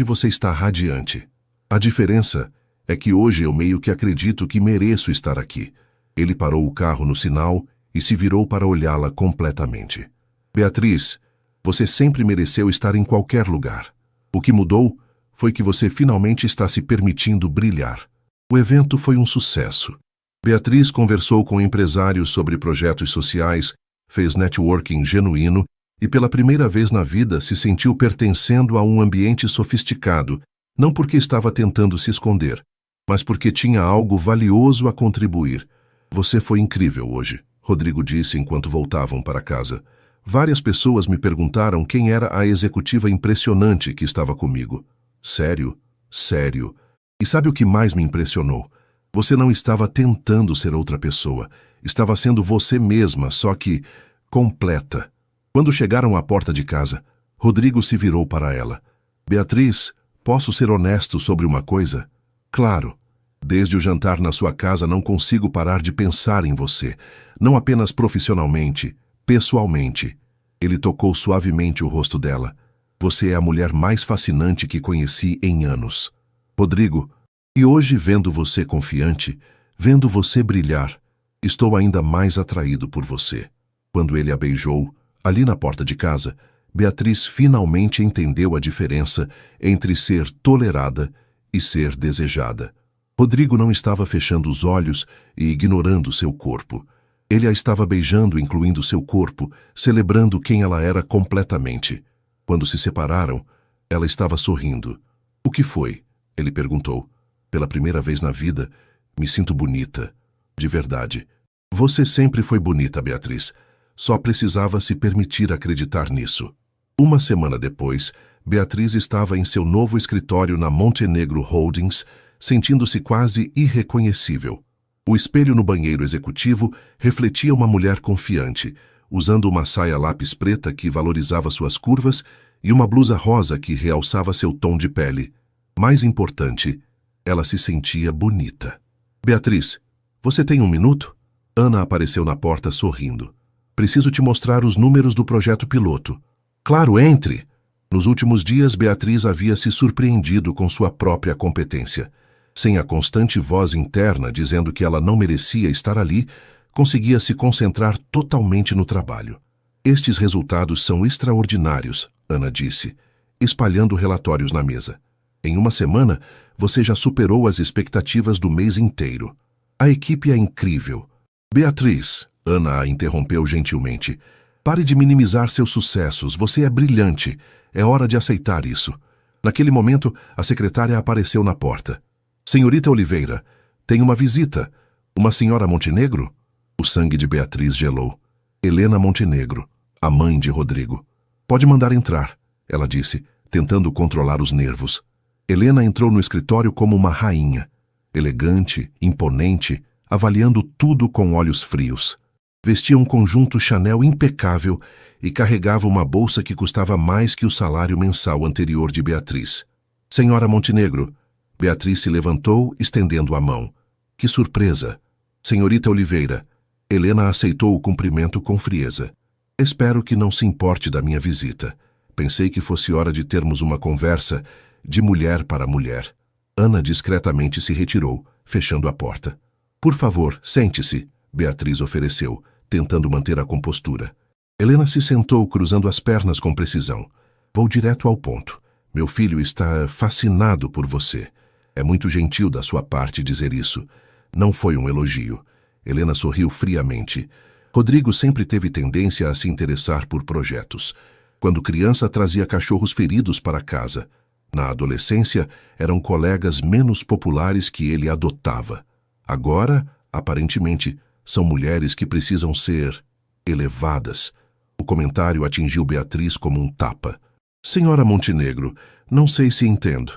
você está radiante. A diferença é que hoje eu meio que acredito que mereço estar aqui. Ele parou o carro no sinal e se virou para olhá-la completamente. Beatriz, você sempre mereceu estar em qualquer lugar. O que mudou foi que você finalmente está se permitindo brilhar. O evento foi um sucesso. Beatriz conversou com empresários sobre projetos sociais, fez networking genuíno e pela primeira vez na vida se sentiu pertencendo a um ambiente sofisticado, não porque estava tentando se esconder, mas porque tinha algo valioso a contribuir. Você foi incrível hoje, Rodrigo disse enquanto voltavam para casa. Várias pessoas me perguntaram quem era a executiva impressionante que estava comigo. Sério? Sério. E sabe o que mais me impressionou? Você não estava tentando ser outra pessoa. Estava sendo você mesma, só que completa. Quando chegaram à porta de casa, Rodrigo se virou para ela. Beatriz, posso ser honesto sobre uma coisa? Claro. Desde o jantar na sua casa não consigo parar de pensar em você. Não apenas profissionalmente, pessoalmente. Ele tocou suavemente o rosto dela. Você é a mulher mais fascinante que conheci em anos. Rodrigo, e hoje vendo você confiante, vendo você brilhar, estou ainda mais atraído por você. Quando ele a beijou, ali na porta de casa, Beatriz finalmente entendeu a diferença entre ser tolerada e ser desejada. Rodrigo não estava fechando os olhos e ignorando seu corpo. Ele a estava beijando, incluindo seu corpo, celebrando quem ela era completamente. Quando se separaram, ela estava sorrindo. O que foi? Ele perguntou. Pela primeira vez na vida, me sinto bonita. De verdade. Você sempre foi bonita, Beatriz. Só precisava se permitir acreditar nisso. Uma semana depois, Beatriz estava em seu novo escritório na Montenegro Holdings, sentindo-se quase irreconhecível. O espelho no banheiro executivo refletia uma mulher confiante, usando uma saia lápis preta que valorizava suas curvas e uma blusa rosa que realçava seu tom de pele. Mais importante, ela se sentia bonita. Beatriz, você tem um minuto? Ana apareceu na porta sorrindo. Preciso te mostrar os números do projeto piloto. Claro, entre! Nos últimos dias, Beatriz havia se surpreendido com sua própria competência. Sem a constante voz interna dizendo que ela não merecia estar ali, conseguia se concentrar totalmente no trabalho. Estes resultados são extraordinários, Ana disse, espalhando relatórios na mesa. Em uma semana, você já superou as expectativas do mês inteiro. A equipe é incrível. Beatriz, Ana a interrompeu gentilmente, pare de minimizar seus sucessos, você é brilhante. É hora de aceitar isso. Naquele momento, a secretária apareceu na porta. Senhorita Oliveira, tem uma visita. Uma senhora Montenegro? O sangue de Beatriz gelou. Helena Montenegro, a mãe de Rodrigo. Pode mandar entrar, ela disse, tentando controlar os nervos. Helena entrou no escritório como uma rainha, elegante, imponente, avaliando tudo com olhos frios. Vestia um conjunto Chanel impecável e carregava uma bolsa que custava mais que o salário mensal anterior de Beatriz. Senhora Montenegro. Beatriz se levantou, estendendo a mão. Que surpresa! Senhorita Oliveira. Helena aceitou o cumprimento com frieza. Espero que não se importe da minha visita. Pensei que fosse hora de termos uma conversa de mulher para mulher. Ana discretamente se retirou, fechando a porta. Por favor, sente-se, Beatriz ofereceu, tentando manter a compostura. Helena se sentou, cruzando as pernas com precisão. Vou direto ao ponto. Meu filho está fascinado por você. É muito gentil da sua parte dizer isso. Não foi um elogio. Helena sorriu friamente. Rodrigo sempre teve tendência a se interessar por projetos. Quando criança, trazia cachorros feridos para casa. Na adolescência, eram colegas menos populares que ele adotava. Agora, aparentemente, são mulheres que precisam ser elevadas. O comentário atingiu Beatriz como um tapa. Senhora Montenegro, não sei se entendo.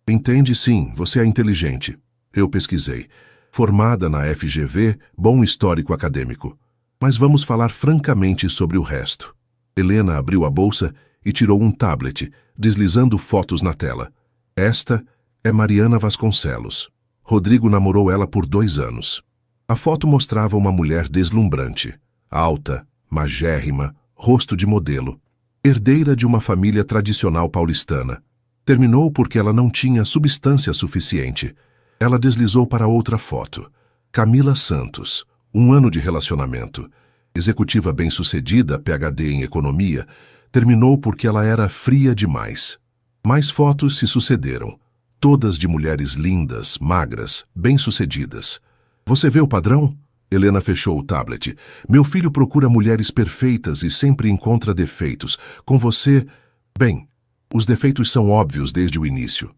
Entende sim, você é inteligente. Eu pesquisei. Formada na FGV, bom histórico acadêmico. Mas vamos falar francamente sobre o resto. Helena abriu a bolsa e tirou um tablet, deslizando fotos na tela. Esta é Mariana Vasconcelos. Rodrigo namorou ela por 2 anos. A foto mostrava uma mulher deslumbrante, alta, magérrima, rosto de modelo, herdeira de uma família tradicional paulistana. Terminou porque ela não tinha substância suficiente. Ela deslizou para outra foto. Camila Santos, 1 ano de relacionamento. Executiva bem-sucedida, PhD em economia, terminou porque ela era fria demais. Mais fotos se sucederam, todas de mulheres lindas, magras, bem-sucedidas. Você vê o padrão? Helena fechou o tablet. Meu filho procura mulheres perfeitas e sempre encontra defeitos. Com você... Bem, os defeitos são óbvios desde o início.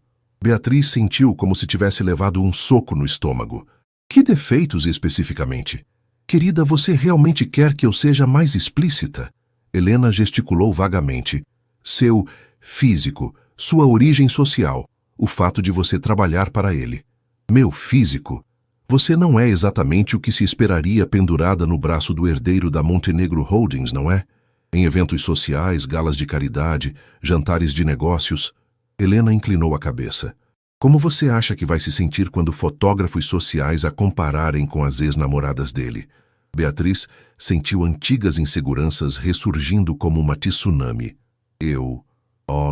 Beatriz sentiu como se tivesse levado um soco no estômago. Que defeitos especificamente? Querida, você realmente quer que eu seja mais explícita? Helena gesticulou vagamente. Seu físico, sua origem social, o fato de você trabalhar para ele. Meu físico? Você não é exatamente o que se esperaria pendurada no braço do herdeiro da Montenegro Holdings, não é? Em eventos sociais, galas de caridade, jantares de negócios. Helena inclinou a cabeça. Como você acha que vai se sentir quando fotógrafos sociais a compararem com as ex-namoradas dele? Beatriz sentiu antigas inseguranças ressurgindo como uma tsunami.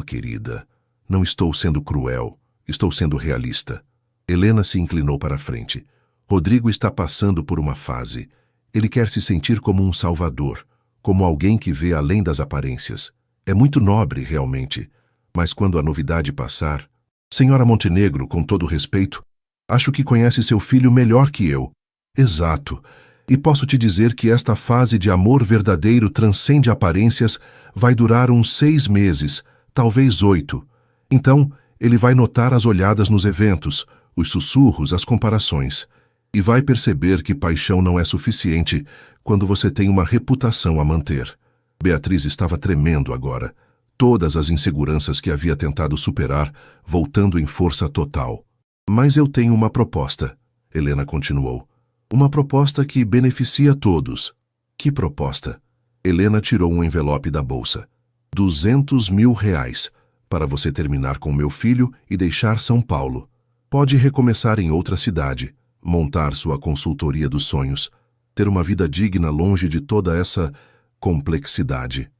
Querida, não estou sendo cruel, estou sendo realista. Helena se inclinou para a frente. Rodrigo está passando por uma fase. Ele quer se sentir como um salvador, como alguém que vê além das aparências. É muito nobre, realmente. Mas quando a novidade passar... Senhora Montenegro, com todo respeito, acho que conhece seu filho melhor que eu. Exato. E posso te dizer que esta fase de amor verdadeiro transcende aparências, vai durar uns 6 meses, talvez 8. Então, ele vai notar as olhadas nos eventos, os sussurros, as comparações. E vai perceber que paixão não é suficiente quando você tem uma reputação a manter. Beatriz estava tremendo agora. Todas as inseguranças que havia tentado superar, voltando em força total. Mas eu tenho uma proposta, Helena continuou. Uma proposta que beneficia todos. Que proposta? Helena tirou um envelope da bolsa. 200 mil reais, para você terminar com meu filho e deixar São Paulo. Pode recomeçar em outra cidade, montar sua consultoria dos sonhos, ter uma vida digna longe de toda essa complexidade.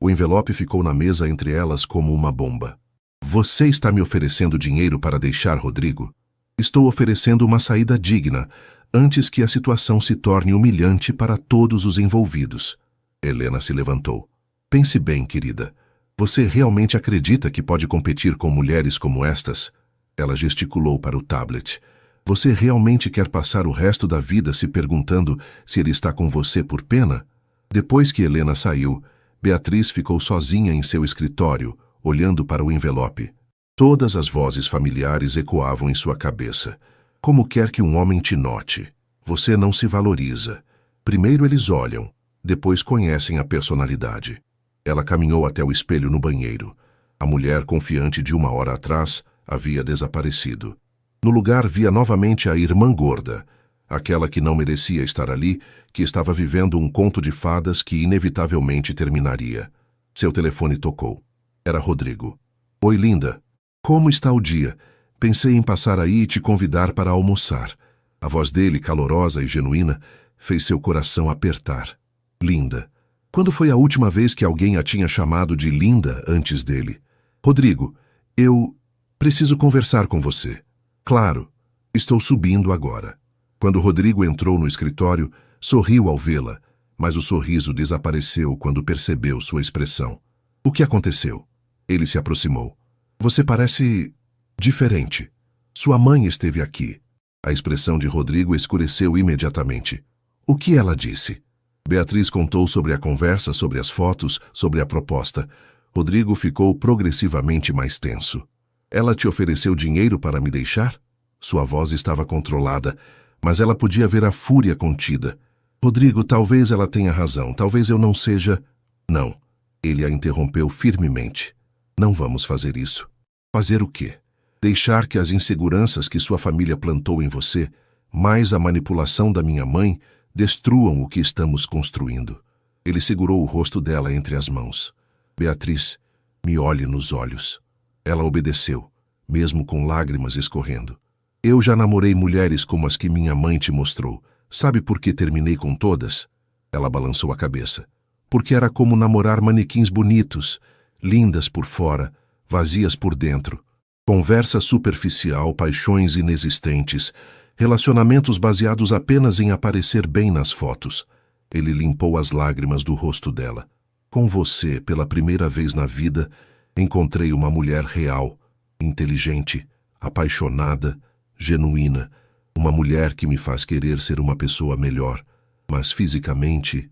O envelope ficou na mesa entre elas como uma bomba. Você está me oferecendo dinheiro para deixar Rodrigo? Estou oferecendo uma saída digna, antes que a situação se torne humilhante para todos os envolvidos. Helena se levantou. Pense bem, querida. Você realmente acredita que pode competir com mulheres como estas? Ela gesticulou para o tablet. Você realmente quer passar o resto da vida se perguntando se ele está com você por pena? Depois que Helena saiu, Beatriz ficou sozinha em seu escritório, olhando para o envelope. Todas as vozes familiares ecoavam em sua cabeça. Como quer que um homem te note? Você não se valoriza. Primeiro eles olham, depois conhecem a personalidade. Ela caminhou até o espelho no banheiro. A mulher confiante de uma hora atrás havia desaparecido. No lugar via novamente a irmã gorda, aquela que não merecia estar ali, que estava vivendo um conto de fadas que inevitavelmente terminaria. Seu telefone tocou. Era Rodrigo. Oi, linda. Como está o dia? Pensei em passar aí e te convidar para almoçar. A voz dele, calorosa e genuína, fez seu coração apertar. Linda. Quando foi a última vez que alguém a tinha chamado de linda antes dele? Rodrigo, eu preciso conversar com você. Claro, estou subindo agora. Quando Rodrigo entrou no escritório, sorriu ao vê-la, mas o sorriso desapareceu quando percebeu sua expressão. O que aconteceu? Ele se aproximou. Você parece diferente. Sua mãe esteve aqui. A expressão de Rodrigo escureceu imediatamente. O que ela disse? Beatriz contou sobre a conversa, sobre as fotos, sobre a proposta. Rodrigo ficou progressivamente mais tenso. Ela te ofereceu dinheiro para me deixar? Sua voz estava controlada, mas ela podia ver a fúria contida. Rodrigo, talvez ela tenha razão, talvez eu não seja... Não. Ele a interrompeu firmemente. Não vamos fazer isso. Fazer o quê? Deixar que as inseguranças que sua família plantou em você, mais a manipulação da minha mãe, destruam o que estamos construindo. Ele segurou o rosto dela entre as mãos. Beatriz, me olhe nos olhos. Ela obedeceu, mesmo com lágrimas escorrendo. Eu já namorei mulheres como as que minha mãe te mostrou. Sabe por que terminei com todas? Ela balançou a cabeça. Porque era como namorar manequins bonitos, lindas por fora, vazias por dentro. Conversa superficial, paixões inexistentes, relacionamentos baseados apenas em aparecer bem nas fotos. Ele limpou as lágrimas do rosto dela. Com você, pela primeira vez na vida, encontrei uma mulher real, inteligente, apaixonada, genuína. Uma mulher que me faz querer ser uma pessoa melhor. Mas fisicamente,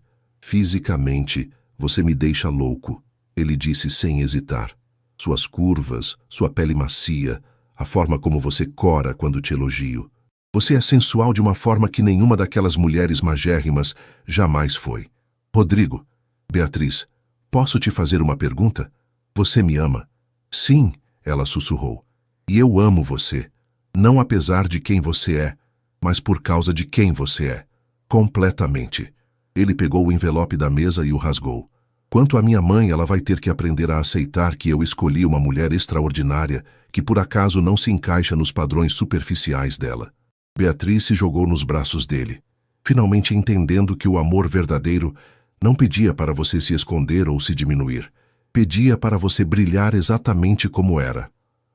você me deixa louco. Ele disse sem hesitar. Suas curvas, sua pele macia, a forma como você cora quando te elogio. Você é sensual de uma forma que nenhuma daquelas mulheres magérrimas jamais foi. Rodrigo, Beatriz, posso te fazer uma pergunta? Você me ama? Sim, ela sussurrou. E eu amo você. Não apesar de quem você é, mas por causa de quem você é. Completamente. Ele pegou o envelope da mesa e o rasgou. Quanto à minha mãe, ela vai ter que aprender a aceitar que eu escolhi uma mulher extraordinária que por acaso não se encaixa nos padrões superficiais dela. Beatriz se jogou nos braços dele, finalmente entendendo que o amor verdadeiro não pedia para você se esconder ou se diminuir. Pedia para você brilhar exatamente como era.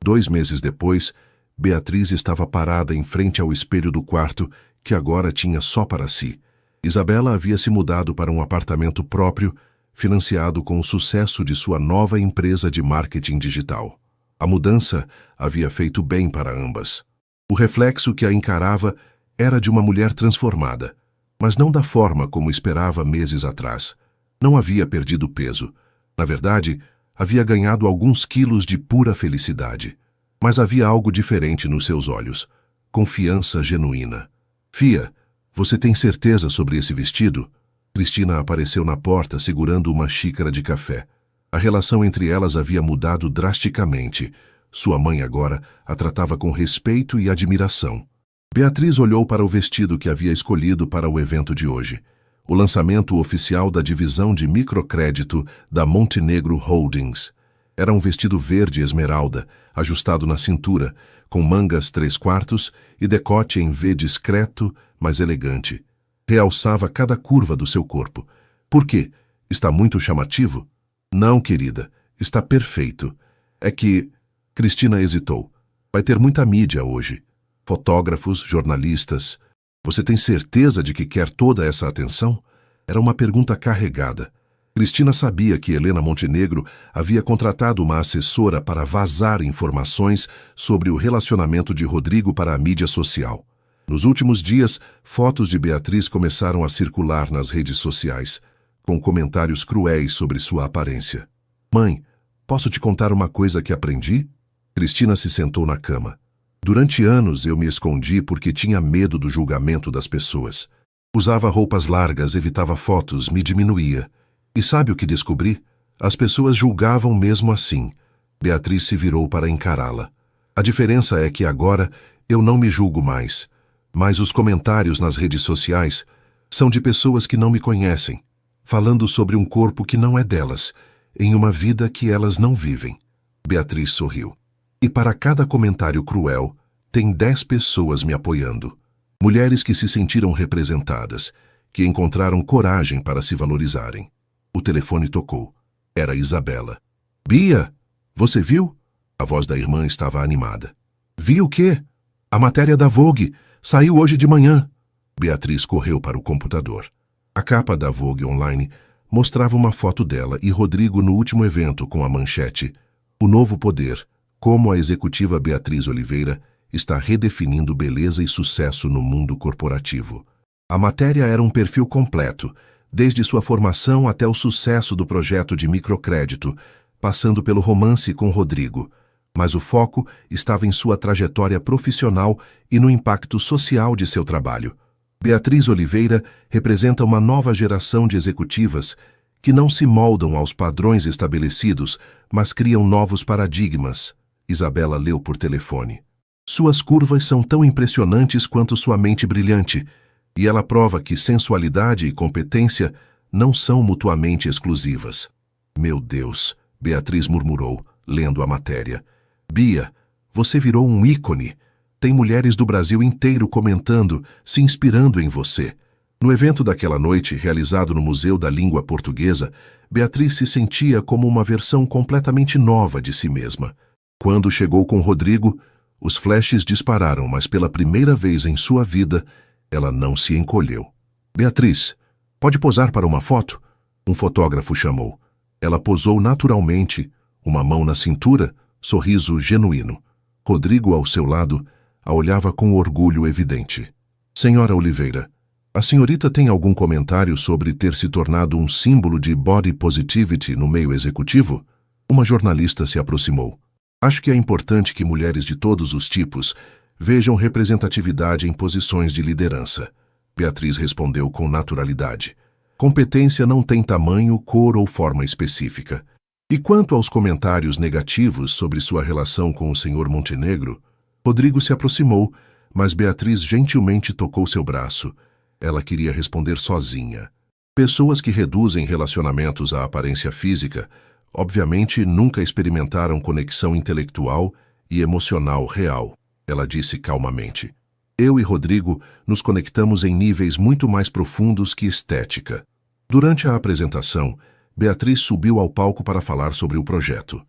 2 meses depois, Beatriz estava parada em frente ao espelho do quarto, que agora tinha só para si. Isabela havia se mudado para um apartamento próprio, financiado com o sucesso de sua nova empresa de marketing digital. A mudança havia feito bem para ambas. O reflexo que a encarava era de uma mulher transformada, mas não da forma como esperava meses atrás. Não havia perdido peso. Na verdade, havia ganhado alguns quilos de pura felicidade. Mas havia algo diferente nos seus olhos. Confiança genuína. Fia, você tem certeza sobre esse vestido? Cristina apareceu na porta segurando uma xícara de café. A relação entre elas havia mudado drasticamente. Sua mãe agora a tratava com respeito e admiração. Beatriz olhou para o vestido que havia escolhido para o evento de hoje. O lançamento oficial da divisão de microcrédito da Montenegro Holdings. Era um vestido verde esmeralda, ajustado na cintura, com mangas 3/4 e decote em V discreto, mas elegante. Realçava cada curva do seu corpo. Por quê? Está muito chamativo? Não, querida, está perfeito. É que... Cristina hesitou. Vai ter muita mídia hoje. Fotógrafos, jornalistas. Você tem certeza de que quer toda essa atenção? Era uma pergunta carregada. Cristina sabia que Helena Montenegro havia contratado uma assessora para vazar informações sobre o relacionamento de Rodrigo para a mídia social. Nos últimos dias, fotos de Beatriz começaram a circular nas redes sociais, com comentários cruéis sobre sua aparência. Mãe, posso te contar uma coisa que aprendi? Cristina se sentou na cama. Durante anos eu me escondi porque tinha medo do julgamento das pessoas. Usava roupas largas, evitava fotos, me diminuía. E sabe o que descobri? As pessoas julgavam mesmo assim. Beatriz se virou para encará-la. A diferença é que agora eu não me julgo mais. Mas os comentários nas redes sociais são de pessoas que não me conhecem, falando sobre um corpo que não é delas, em uma vida que elas não vivem. Beatriz sorriu. E para cada comentário cruel, tem 10 pessoas me apoiando. Mulheres que se sentiram representadas, que encontraram coragem para se valorizarem. O telefone tocou. Era Isabela. Bia, você viu? A voz da irmã estava animada. Vi o quê? A matéria da Vogue. Saiu hoje de manhã. Beatriz correu para o computador. A capa da Vogue Online mostrava uma foto dela e Rodrigo no último evento com a manchete O Novo Poder, como a executiva Beatriz Oliveira está redefinindo beleza e sucesso no mundo corporativo. A matéria era um perfil completo, desde sua formação até o sucesso do projeto de microcrédito, passando pelo romance com Rodrigo. Mas o foco estava em sua trajetória profissional e no impacto social de seu trabalho. Beatriz Oliveira representa uma nova geração de executivas que não se moldam aos padrões estabelecidos, mas criam novos paradigmas. Isabela leu por telefone. Suas curvas são tão impressionantes quanto sua mente brilhante, e ela prova que sensualidade e competência não são mutuamente exclusivas. Meu Deus, Beatriz murmurou, lendo a matéria. Bia, você virou um ícone. Tem mulheres do Brasil inteiro comentando, se inspirando em você. No evento daquela noite, realizado no Museu da Língua Portuguesa, Beatriz se sentia como uma versão completamente nova de si mesma. Quando chegou com Rodrigo, os flashes dispararam, mas pela primeira vez em sua vida, ela não se encolheu. Beatriz, pode posar para uma foto? Um fotógrafo chamou. Ela posou naturalmente, uma mão na cintura, sorriso genuíno. Rodrigo, ao seu lado, a olhava com orgulho evidente. Senhora Oliveira, a senhorita tem algum comentário sobre ter se tornado um símbolo de body positivity no meio executivo? Uma jornalista se aproximou. Acho que é importante que mulheres de todos os tipos vejam representatividade em posições de liderança. Beatriz respondeu com naturalidade. Competência não tem tamanho, cor ou forma específica. E quanto aos comentários negativos sobre sua relação com o Sr. Montenegro, Rodrigo se aproximou, mas Beatriz gentilmente tocou seu braço. Ela queria responder sozinha. Pessoas que reduzem relacionamentos à aparência física, obviamente nunca experimentaram conexão intelectual e emocional real, ela disse calmamente. Eu e Rodrigo nos conectamos em níveis muito mais profundos que estética. Durante a apresentação, Beatriz subiu ao palco para falar sobre o projeto.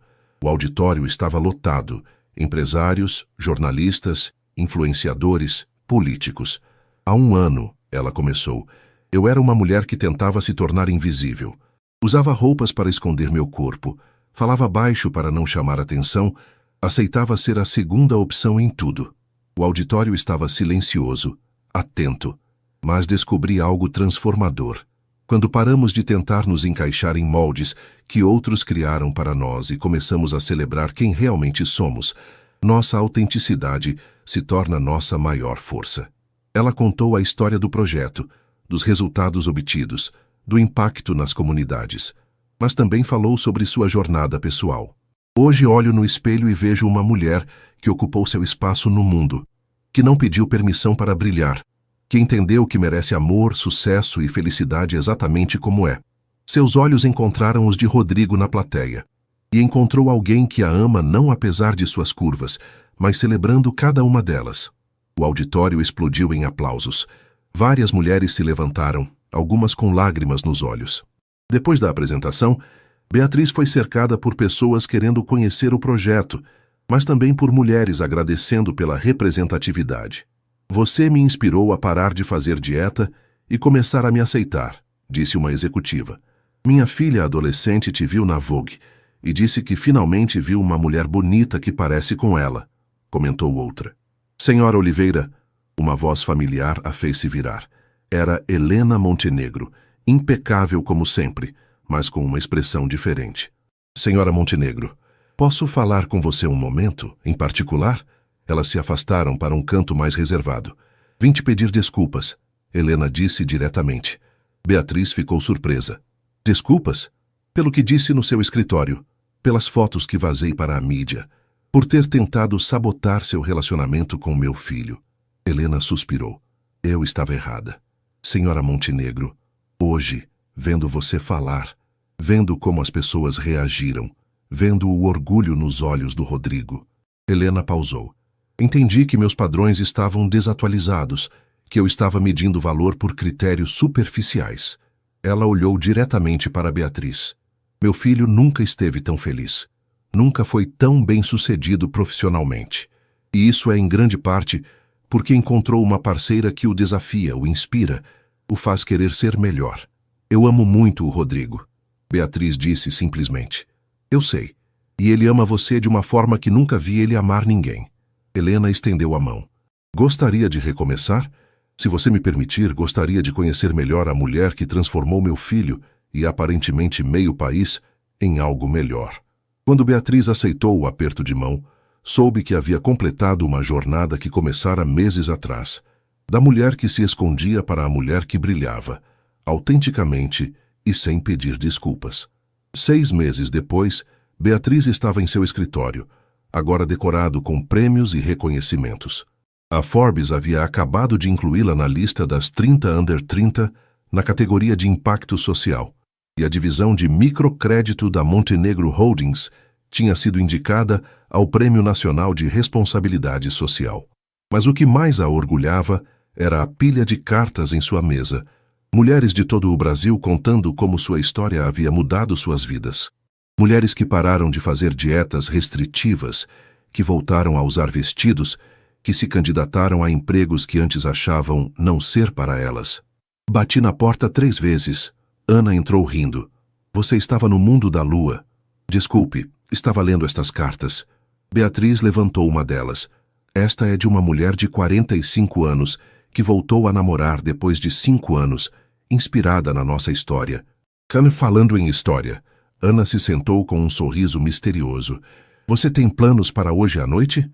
O auditório estava lotado, empresários, jornalistas, influenciadores, políticos. Há um ano, ela começou, eu era uma mulher que tentava se tornar invisível. Usava roupas para esconder meu corpo, falava baixo para não chamar atenção, aceitava ser a segunda opção em tudo. O auditório estava silencioso, atento, mas descobri algo transformador. Quando paramos de tentar nos encaixar em moldes que outros criaram para nós e começamos a celebrar quem realmente somos, nossa autenticidade se torna nossa maior força. Ela contou a história do projeto, dos resultados obtidos, do impacto nas comunidades, mas também falou sobre sua jornada pessoal. Hoje olho no espelho e vejo uma mulher que ocupou seu espaço no mundo, que não pediu permissão para brilhar, que entendeu que merece amor, sucesso e felicidade exatamente como é. Seus olhos encontraram os de Rodrigo na plateia, e encontrou alguém que a ama não apesar de suas curvas, mas celebrando cada uma delas. O auditório explodiu em aplausos. Várias mulheres se levantaram, algumas com lágrimas nos olhos. Depois da apresentação, Beatriz foi cercada por pessoas querendo conhecer o projeto, mas também por mulheres agradecendo pela representatividade. Você me inspirou a parar de fazer dieta e começar a me aceitar, disse uma executiva. Minha filha adolescente te viu na Vogue e disse que finalmente viu uma mulher bonita que parece com ela, comentou outra. Senhora Oliveira, uma voz familiar a fez se virar. Era Helena Montenegro, impecável como sempre, mas com uma expressão diferente. Senhora Montenegro, posso falar com você um momento, em particular? Elas se afastaram para um canto mais reservado. Vim te pedir desculpas, Helena disse diretamente. Beatriz ficou surpresa. Desculpas? Pelo que disse no seu escritório, pelas fotos que vazei para a mídia, por ter tentado sabotar seu relacionamento com meu filho. Helena suspirou. Eu estava errada. Senhora Montenegro, hoje, vendo você falar, vendo como as pessoas reagiram, vendo o orgulho nos olhos do Rodrigo. Helena pausou. Entendi que meus padrões estavam desatualizados, que eu estava medindo valor por critérios superficiais. Ela olhou diretamente para Beatriz. Meu filho nunca esteve tão feliz. Nunca foi tão bem-sucedido profissionalmente. E isso é em grande parte porque encontrou uma parceira que o desafia, o inspira, o faz querer ser melhor. Eu amo muito o Rodrigo, Beatriz disse simplesmente. Eu sei. E ele ama você de uma forma que nunca vi ele amar ninguém. Helena estendeu a mão. Gostaria de recomeçar? Se você me permitir, gostaria de conhecer melhor a mulher que transformou meu filho e aparentemente meio país em algo melhor. Quando Beatriz aceitou o aperto de mão, soube que havia completado uma jornada que começara meses atrás, da mulher que se escondia para a mulher que brilhava, autenticamente e sem pedir desculpas. 6 meses depois, Beatriz estava em seu escritório, agora decorado com prêmios e reconhecimentos. A Forbes havia acabado de incluí-la na lista das 30 Under 30 na categoria de impacto social, e a divisão de microcrédito da Montenegro Holdings tinha sido indicada ao Prêmio Nacional de Responsabilidade Social. Mas o que mais a orgulhava era a pilha de cartas em sua mesa, mulheres de todo o Brasil contando como sua história havia mudado suas vidas. Mulheres que pararam de fazer dietas restritivas, que voltaram a usar vestidos, que se candidataram a empregos que antes achavam não ser para elas. Bati na porta 3 vezes. Ana entrou rindo. Você estava no mundo da lua. Desculpe, estava lendo estas cartas. Beatriz levantou uma delas. Esta é de uma mulher de 45 anos que voltou a namorar depois de 5 anos, inspirada na nossa história. Falando em história, Ana se sentou com um sorriso misterioso. Você tem planos para hoje à noite?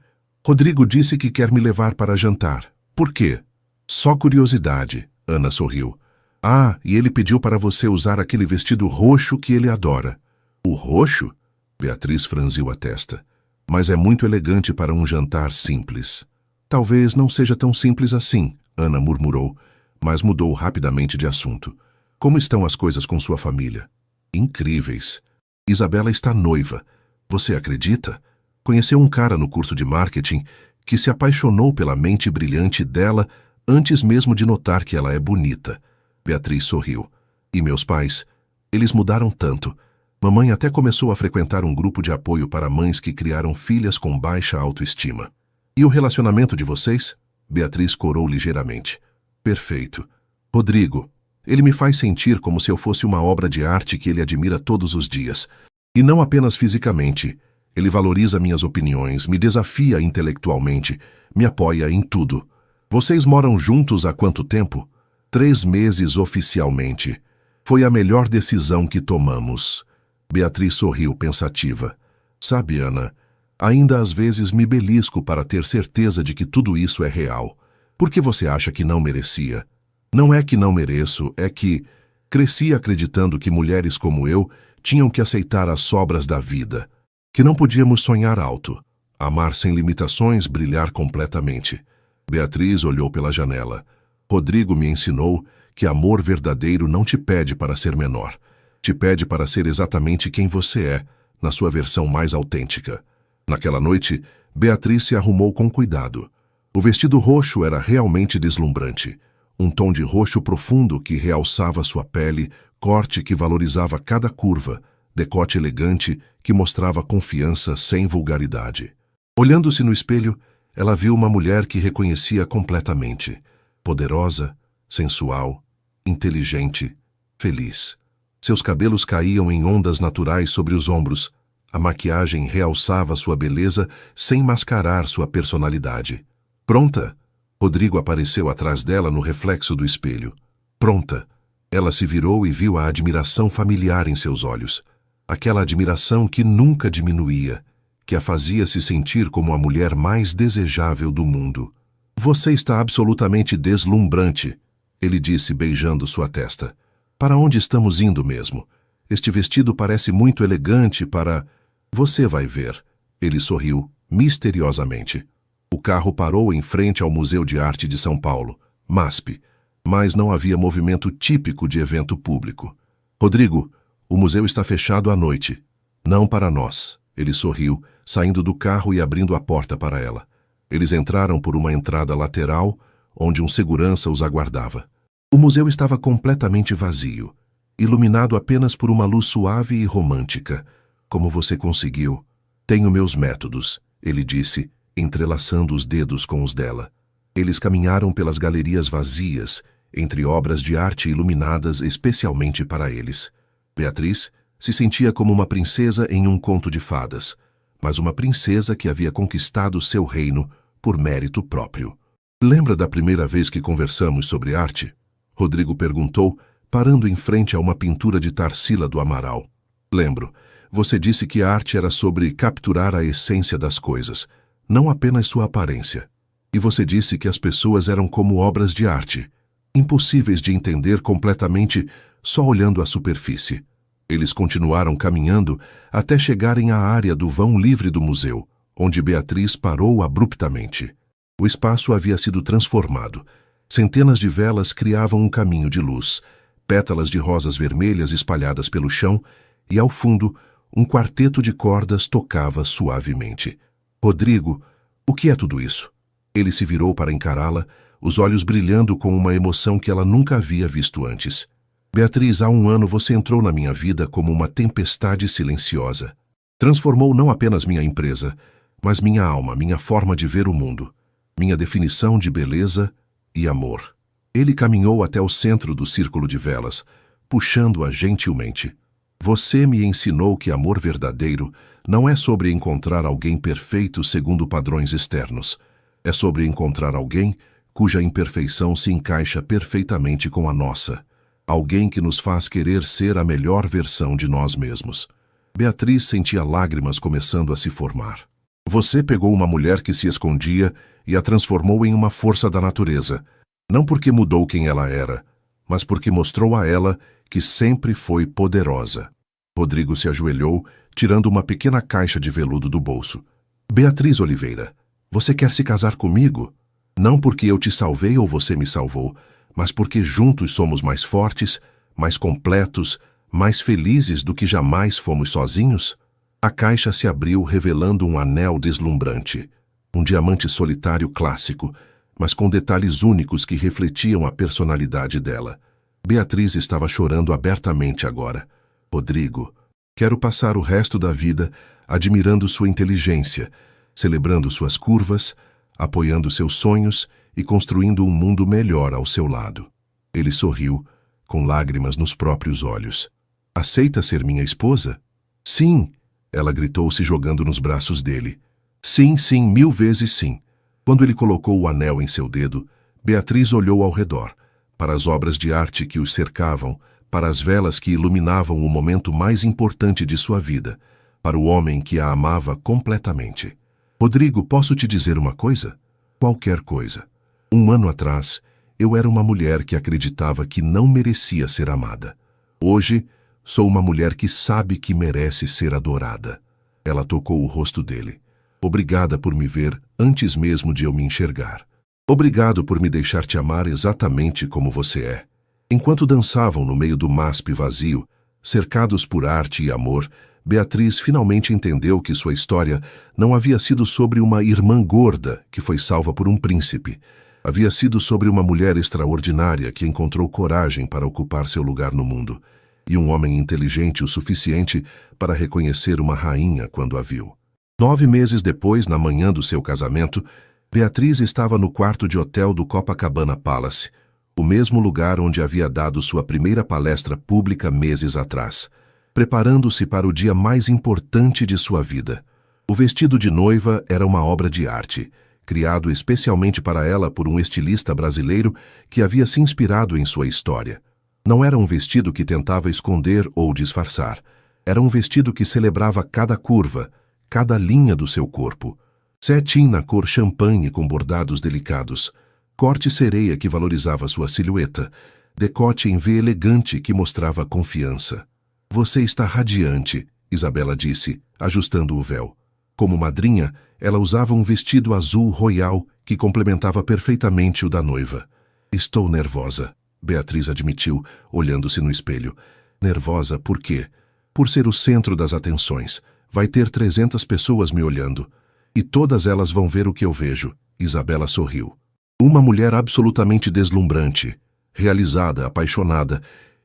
Rodrigo disse que quer me levar para jantar. Por quê? Só curiosidade, Ana sorriu. Ah, e ele pediu para você usar aquele vestido roxo que ele adora. O roxo? Beatriz franziu a testa. Mas é muito elegante para um jantar simples. Talvez não seja tão simples assim, Ana murmurou, mas mudou rapidamente de assunto. Como estão as coisas com sua família? Incríveis. Isabela está noiva. Você acredita? Conheceu um cara no curso de marketing que se apaixonou pela mente brilhante dela antes mesmo de notar que ela é bonita. Beatriz sorriu. E meus pais? Eles mudaram tanto. Mamãe até começou a frequentar um grupo de apoio para mães que criaram filhas com baixa autoestima. E o relacionamento de vocês? Beatriz corou ligeiramente. Perfeito. Rodrigo, ele me faz sentir como se eu fosse uma obra de arte que ele admira todos os dias. E não apenas fisicamente. Ele valoriza minhas opiniões, me desafia intelectualmente, me apoia em tudo. Vocês moram juntos há quanto tempo? 3 meses oficialmente. Foi a melhor decisão que tomamos. Beatriz sorriu pensativa. Sabe, Ana, ainda às vezes me belisco para ter certeza de que tudo isso é real. Por que você acha que não merecia? Não é que não mereço, é que cresci acreditando que mulheres como eu tinham que aceitar as sobras da vida, que não podíamos sonhar alto, amar sem limitações, brilhar completamente. Beatriz olhou pela janela. Rodrigo me ensinou que amor verdadeiro não te pede para ser menor. Te pede para ser exatamente quem você é, na sua versão mais autêntica. Naquela noite, Beatriz se arrumou com cuidado. O vestido roxo era realmente deslumbrante. Um tom de roxo profundo que realçava sua pele, corte que valorizava cada curva, decote elegante que mostrava confiança sem vulgaridade. Olhando-se no espelho, ela viu uma mulher que reconhecia completamente, poderosa, sensual, inteligente, feliz. Seus cabelos caíam em ondas naturais sobre os ombros. A maquiagem realçava sua beleza sem mascarar sua personalidade. Pronta? Rodrigo apareceu atrás dela no reflexo do espelho. Pronta. Ela se virou e viu a admiração familiar em seus olhos. Aquela admiração que nunca diminuía, que a fazia se sentir como a mulher mais desejável do mundo. Você está absolutamente deslumbrante, ele disse beijando sua testa. Para onde estamos indo mesmo? Este vestido parece muito elegante para... Você vai ver. Ele sorriu, misteriosamente. O carro parou em frente ao Museu de Arte de São Paulo, MASP, mas não havia movimento típico de evento público. Rodrigo, o museu está fechado à noite. Não para nós. Ele sorriu, saindo do carro e abrindo a porta para ela. Eles entraram por uma entrada lateral, onde um segurança os aguardava. O museu estava completamente vazio, iluminado apenas por uma luz suave e romântica. Como você conseguiu? Tenho meus métodos, ele disse, entrelaçando os dedos com os dela. Eles caminharam pelas galerias vazias, entre obras de arte iluminadas especialmente para eles. Beatriz se sentia como uma princesa em um conto de fadas, mas uma princesa que havia conquistado seu reino por mérito próprio. Lembra da primeira vez que conversamos sobre arte? Rodrigo perguntou, parando em frente a uma pintura de Tarsila do Amaral. Lembro. Você disse que a arte era sobre capturar a essência das coisas, não apenas sua aparência. E você disse que as pessoas eram como obras de arte, impossíveis de entender completamente só olhando a superfície. Eles continuaram caminhando até chegarem à área do vão livre do museu, onde Beatriz parou abruptamente. O espaço havia sido transformado. Centenas de velas criavam um caminho de luz, pétalas de rosas vermelhas espalhadas pelo chão, e ao fundo, um quarteto de cordas tocava suavemente. Rodrigo, o que é tudo isso? Ele se virou para encará-la, os olhos brilhando com uma emoção que ela nunca havia visto antes. Beatriz, há 1 ano você entrou na minha vida como uma tempestade silenciosa. Transformou não apenas minha empresa, mas minha alma, minha forma de ver o mundo, minha definição de beleza e amor. Ele caminhou até o centro do círculo de velas, puxando-a gentilmente. Você me ensinou que amor verdadeiro não é sobre encontrar alguém perfeito segundo padrões externos. É sobre encontrar alguém cuja imperfeição se encaixa perfeitamente com a nossa. Alguém que nos faz querer ser a melhor versão de nós mesmos. Beatriz sentia lágrimas começando a se formar. Você pegou uma mulher que se escondia e a transformou em uma força da natureza. Não porque mudou quem ela era, mas porque mostrou a ela que sempre foi poderosa. Rodrigo se ajoelhou, tirando uma pequena caixa de veludo do bolso. Beatriz Oliveira, você quer se casar comigo? Não porque eu te salvei ou você me salvou, mas porque juntos somos mais fortes, mais completos, mais felizes do que jamais fomos sozinhos? A caixa se abriu revelando um anel deslumbrante, um diamante solitário clássico, mas com detalhes únicos que refletiam a personalidade dela. Beatriz estava chorando abertamente agora. Rodrigo, quero passar o resto da vida admirando sua inteligência, celebrando suas curvas, apoiando seus sonhos e construindo um mundo melhor ao seu lado. Ele sorriu, com lágrimas nos próprios olhos. Aceita ser minha esposa? Sim, ela gritou se jogando nos braços dele. Sim, sim, 1000 vezes sim. Quando ele colocou o anel em seu dedo, Beatriz olhou ao redor, para as obras de arte que os cercavam, para as velas que iluminavam o momento mais importante de sua vida, para o homem que a amava completamente. Rodrigo, posso te dizer uma coisa? Qualquer coisa. 1 ano atrás, eu era uma mulher que acreditava que não merecia ser amada. Hoje, sou uma mulher que sabe que merece ser adorada. Ela tocou o rosto dele. Obrigada por me ver antes mesmo de eu me enxergar. Obrigado por me deixar te amar exatamente como você é. Enquanto dançavam no meio do MASP vazio, cercados por arte e amor, Beatriz finalmente entendeu que sua história não havia sido sobre uma irmã gorda que foi salva por um príncipe. Havia sido sobre uma mulher extraordinária que encontrou coragem para ocupar seu lugar no mundo. e um homem inteligente o suficiente para reconhecer uma rainha quando a viu. 9 meses depois, na manhã do seu casamento, Beatriz estava no quarto de hotel do Copacabana Palace, o mesmo lugar onde havia dado sua primeira palestra pública meses atrás, preparando-se para o dia mais importante de sua vida. O vestido de noiva era uma obra de arte, criado especialmente para ela por um estilista brasileiro que havia se inspirado em sua história. Não era um vestido que tentava esconder ou disfarçar. Era um vestido que celebrava cada curva, cada linha do seu corpo. Cetim na cor champanhe com bordados delicados, corte sereia que valorizava sua silhueta, decote em V elegante que mostrava confiança. Você está radiante, Isabela disse, ajustando o véu. Como madrinha, ela usava um vestido azul royal que complementava perfeitamente o da noiva. Estou nervosa, Beatriz admitiu, olhando-se no espelho. Nervosa por quê? Por ser o centro das atenções. Vai ter 300 pessoas me olhando. E todas elas vão ver o que eu vejo. Isabela sorriu. Uma mulher absolutamente deslumbrante, realizada, apaixonada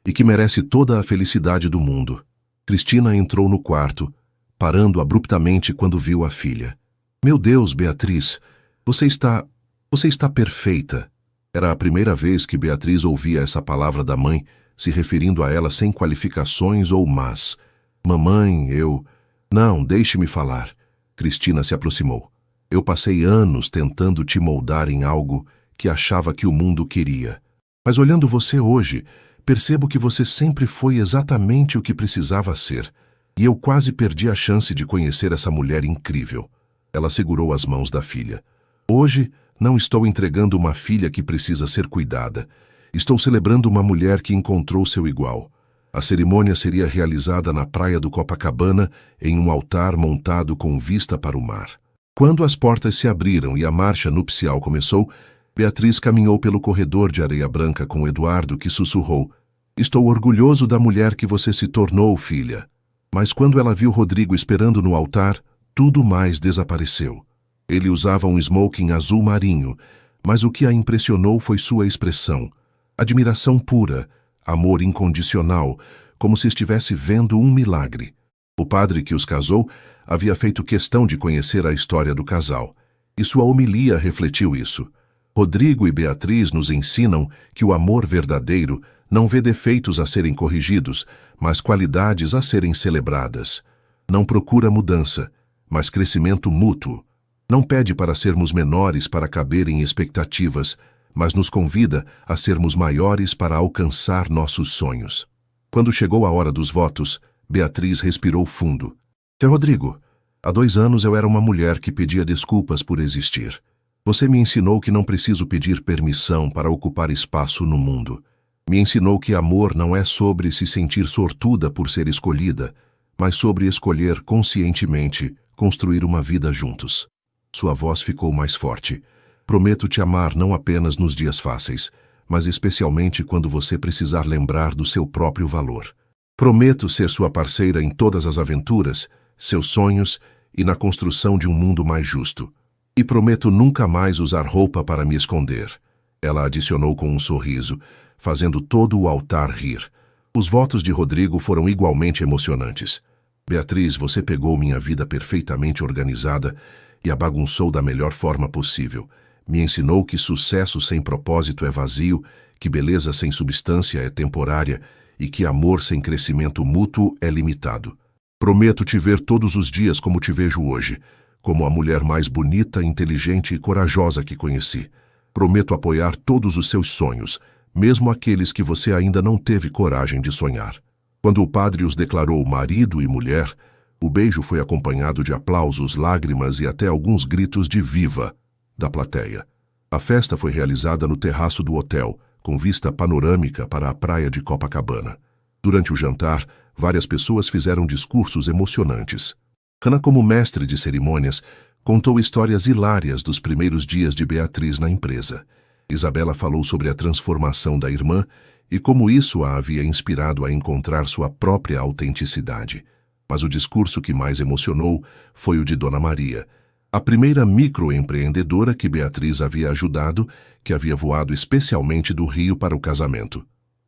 e que merece toda a felicidade do mundo. Cristina entrou no quarto, parando abruptamente quando viu a filha. Meu Deus, Beatriz, você está perfeita. Era a primeira vez que Beatriz ouvia essa palavra da mãe, se referindo a ela sem qualificações ou mas. Mamãe, eu... Não, deixe-me falar. Cristina se aproximou. Eu passei anos tentando te moldar em algo que achava que o mundo queria. Mas olhando você hoje, percebo que você sempre foi exatamente o que precisava ser. E eu quase perdi a chance de conhecer essa mulher incrível. Ela segurou as mãos da filha. Hoje, não estou entregando uma filha que precisa ser cuidada. Estou celebrando uma mulher que encontrou seu igual. A cerimônia seria realizada na praia do Copacabana, em um altar montado com vista para o mar. Quando as portas se abriram e a marcha nupcial começou, Beatriz caminhou pelo corredor de areia branca com Eduardo, que sussurrou: Estou orgulhoso da mulher que você se tornou, filha. Mas quando ela viu Rodrigo esperando no altar, tudo mais desapareceu. Ele usava um smoking azul marinho, mas o que a impressionou foi sua expressão. Admiração pura, amor incondicional, como se estivesse vendo um milagre. O padre que os casou havia feito questão de conhecer a história do casal, e sua homilia refletiu isso. Rodrigo e Beatriz nos ensinam que o amor verdadeiro não vê defeitos a serem corrigidos, mas qualidades a serem celebradas. Não procura mudança, mas crescimento mútuo. Não pede para sermos menores para caber em expectativas, mas nos convida a sermos maiores para alcançar nossos sonhos. Quando chegou a hora dos votos, Beatriz respirou fundo. Seu Rodrigo, há 2 anos eu era uma mulher que pedia desculpas por existir. Você me ensinou que não preciso pedir permissão para ocupar espaço no mundo. Me ensinou que amor não é sobre se sentir sortuda por ser escolhida, mas sobre escolher conscientemente construir uma vida juntos. Sua voz ficou mais forte. Prometo te amar não apenas nos dias fáceis, mas especialmente quando você precisar lembrar do seu próprio valor. Prometo ser sua parceira em todas as aventuras, seus sonhos e na construção de um mundo mais justo. E prometo nunca mais usar roupa para me esconder. Ela adicionou com um sorriso, fazendo todo o altar rir. Os votos de Rodrigo foram igualmente emocionantes. Beatriz, você pegou minha vida perfeitamente organizada e a bagunçou da melhor forma possível. Me ensinou que sucesso sem propósito é vazio, que beleza sem substância é temporária e que amor sem crescimento mútuo é limitado. Prometo te ver todos os dias como te vejo hoje, como a mulher mais bonita, inteligente e corajosa que conheci. Prometo apoiar todos os seus sonhos, mesmo aqueles que você ainda não teve coragem de sonhar. Quando o padre os declarou marido e mulher, o beijo foi acompanhado de aplausos, lágrimas e até alguns gritos de viva da plateia. A festa foi realizada no terraço do hotel, com vista panorâmica para a praia de Copacabana. Durante o jantar, várias pessoas fizeram discursos emocionantes. Hannah, como mestre de cerimônias, contou histórias hilárias dos primeiros dias de Beatriz na empresa. Isabela falou sobre a transformação da irmã e como isso a havia inspirado a encontrar sua própria autenticidade. Mas o discurso que mais emocionou foi o de Dona Maria, a primeira microempreendedora que Beatriz havia ajudado, que havia voado especialmente do Rio para o casamento.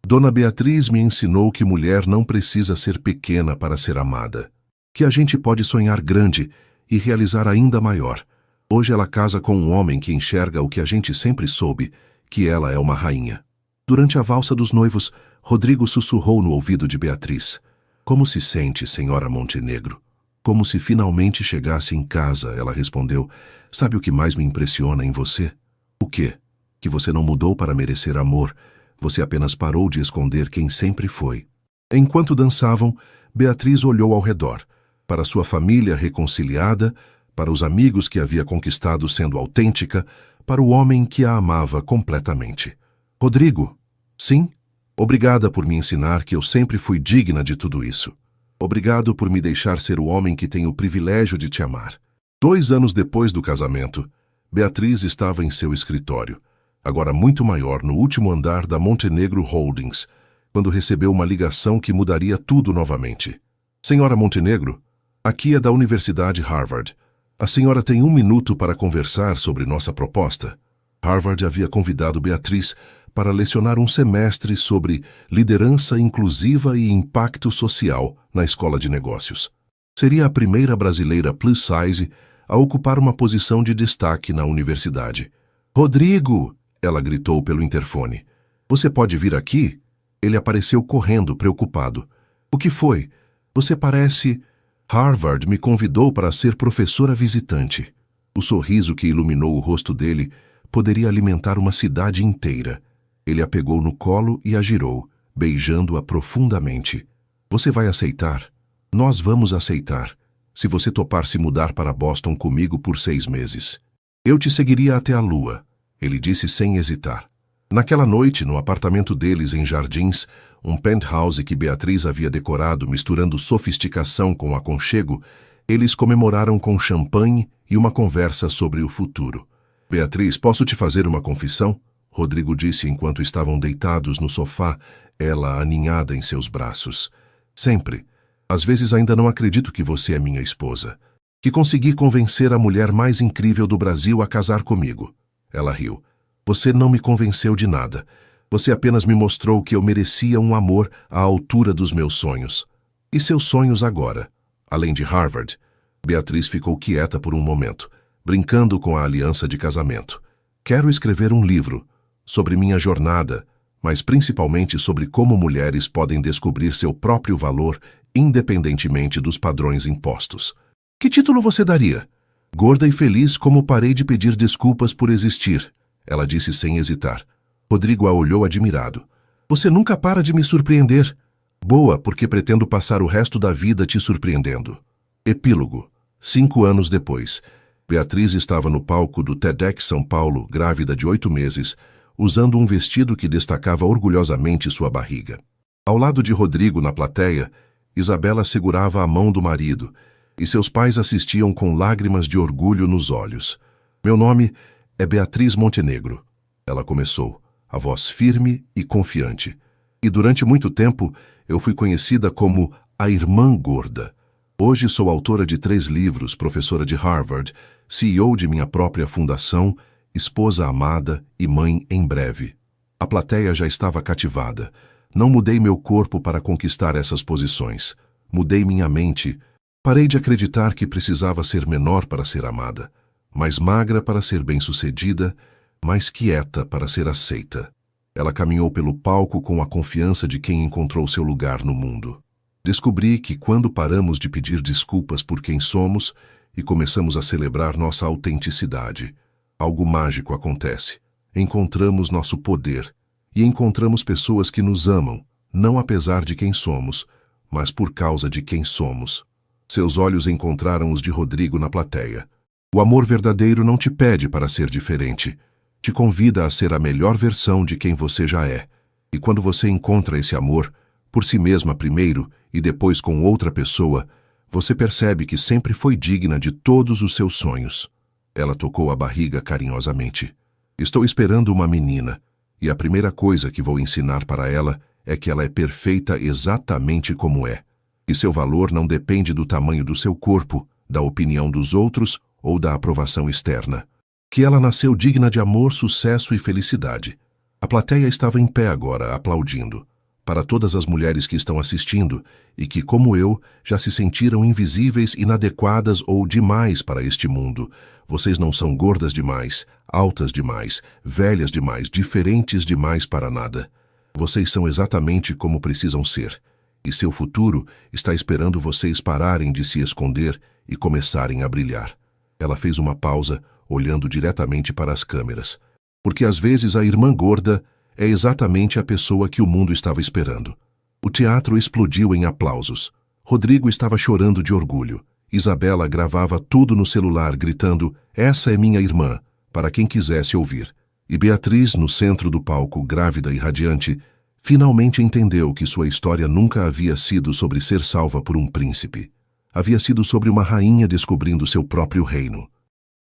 Dona Beatriz me ensinou que mulher não precisa ser pequena para ser amada. Que a gente pode sonhar grande e realizar ainda maior. Hoje ela casa com um homem que enxerga o que a gente sempre soube, que ela é uma rainha. Durante a valsa dos noivos, Rodrigo sussurrou no ouvido de Beatriz. Como se sente, senhora Montenegro? Como se finalmente chegasse em casa, ela respondeu. Sabe o que mais me impressiona em você? O quê? Que você não mudou para merecer amor. Você apenas parou de esconder quem sempre foi. Enquanto dançavam, Beatriz olhou ao redor, para sua família reconciliada, para os amigos que havia conquistado sendo autêntica, para o homem que a amava completamente. Rodrigo, sim? Obrigada por me ensinar que eu sempre fui digna de tudo isso. Obrigado por me deixar ser o homem que tem o privilégio de te amar. 2 anos depois do casamento, Beatriz estava em seu escritório, agora muito maior, no último andar da Montenegro Holdings, quando recebeu uma ligação que mudaria tudo novamente. Senhora Montenegro, aqui é da Universidade Harvard. A senhora tem 1 minuto para conversar sobre nossa proposta. Harvard havia convidado Beatriz para lecionar um semestre sobre liderança inclusiva e impacto social na escola de negócios. Seria a primeira brasileira plus size a ocupar uma posição de destaque na universidade. Rodrigo! Ela gritou pelo interfone. Você pode vir aqui? Ele apareceu correndo, preocupado. O que foi? Você parece... Harvard me convidou para ser professora visitante. O sorriso que iluminou o rosto dele poderia alimentar uma cidade inteira. Ele a pegou no colo e a girou, beijando-a profundamente. Você vai aceitar? Nós vamos aceitar, se você topar se mudar para Boston comigo por 6 meses. Eu te seguiria até a lua, ele disse sem hesitar. Naquela noite, no apartamento deles em Jardins, um penthouse que Beatriz havia decorado misturando sofisticação com aconchego, eles comemoraram com champanhe e uma conversa sobre o futuro. Beatriz, posso te fazer uma confissão? Rodrigo disse enquanto estavam deitados no sofá, ela aninhada em seus braços. Sempre. Às vezes ainda não acredito que você é minha esposa. Que consegui convencer a mulher mais incrível do Brasil a casar comigo. Ela riu. Você não me convenceu de nada. Você apenas me mostrou que eu merecia um amor à altura dos meus sonhos. E seus sonhos agora? Além de Harvard? Beatriz ficou quieta por um momento, brincando com a aliança de casamento. Quero escrever um livro sobre minha jornada, mas principalmente sobre como mulheres podem descobrir seu próprio valor independentemente dos padrões impostos. Que título você daria? Gorda e feliz como parei de pedir desculpas por existir, ela disse sem hesitar. Rodrigo a olhou admirado. Você nunca para de me surpreender. Boa, porque pretendo passar o resto da vida te surpreendendo. Epílogo. 5 anos depois, Beatriz estava no palco do TEDx São Paulo, grávida de 8 meses, usando um vestido que destacava orgulhosamente sua barriga. Ao lado de Rodrigo, na plateia, Isabela segurava a mão do marido, e seus pais assistiam com lágrimas de orgulho nos olhos. Meu nome é Beatriz Montenegro. Ela começou, a voz firme e confiante. E durante muito tempo, eu fui conhecida como a Irmã Gorda. Hoje sou autora de 3 livros, professora de Harvard, CEO de minha própria fundação, esposa amada e mãe em breve. A plateia já estava cativada. Não mudei meu corpo para conquistar essas posições. Mudei minha mente. Parei de acreditar que precisava ser menor para ser amada, mais magra para ser bem-sucedida, mais quieta para ser aceita. Ela caminhou pelo palco com a confiança de quem encontrou seu lugar no mundo. Descobri que quando paramos de pedir desculpas por quem somos e começamos a celebrar nossa autenticidade, algo mágico acontece. Encontramos nosso poder e encontramos pessoas que nos amam, não apesar de quem somos, mas por causa de quem somos. Seus olhos encontraram os de Rodrigo na plateia. O amor verdadeiro não te pede para ser diferente. Te convida a ser a melhor versão de quem você já é. E quando você encontra esse amor, por si mesma primeiro e depois com outra pessoa, você percebe que sempre foi digna de todos os seus sonhos. Ela tocou a barriga carinhosamente. Estou esperando uma menina, e a primeira coisa que vou ensinar para ela é que ela é perfeita exatamente como é. E seu valor não depende do tamanho do seu corpo, da opinião dos outros ou da aprovação externa. Que ela nasceu digna de amor, sucesso e felicidade. A plateia estava em pé agora, aplaudindo. para todas as mulheres que estão assistindo e que, como eu, já se sentiram invisíveis, inadequadas ou demais para este mundo. Vocês não são gordas demais, altas demais, velhas demais, diferentes demais para nada. Vocês são exatamente como precisam ser. E seu futuro está esperando vocês pararem de se esconder e começarem a brilhar. Ela fez uma pausa, olhando diretamente para as câmeras. Porque às vezes a irmã gorda é exatamente a pessoa que o mundo estava esperando. O teatro explodiu em aplausos. Rodrigo estava chorando de orgulho. Isabela gravava tudo no celular, gritando: "Essa é minha irmã", para quem quisesse ouvir. E Beatriz, no centro do palco, grávida e radiante, finalmente entendeu que sua história nunca havia sido sobre ser salva por um príncipe. Havia sido sobre uma rainha descobrindo seu próprio reino.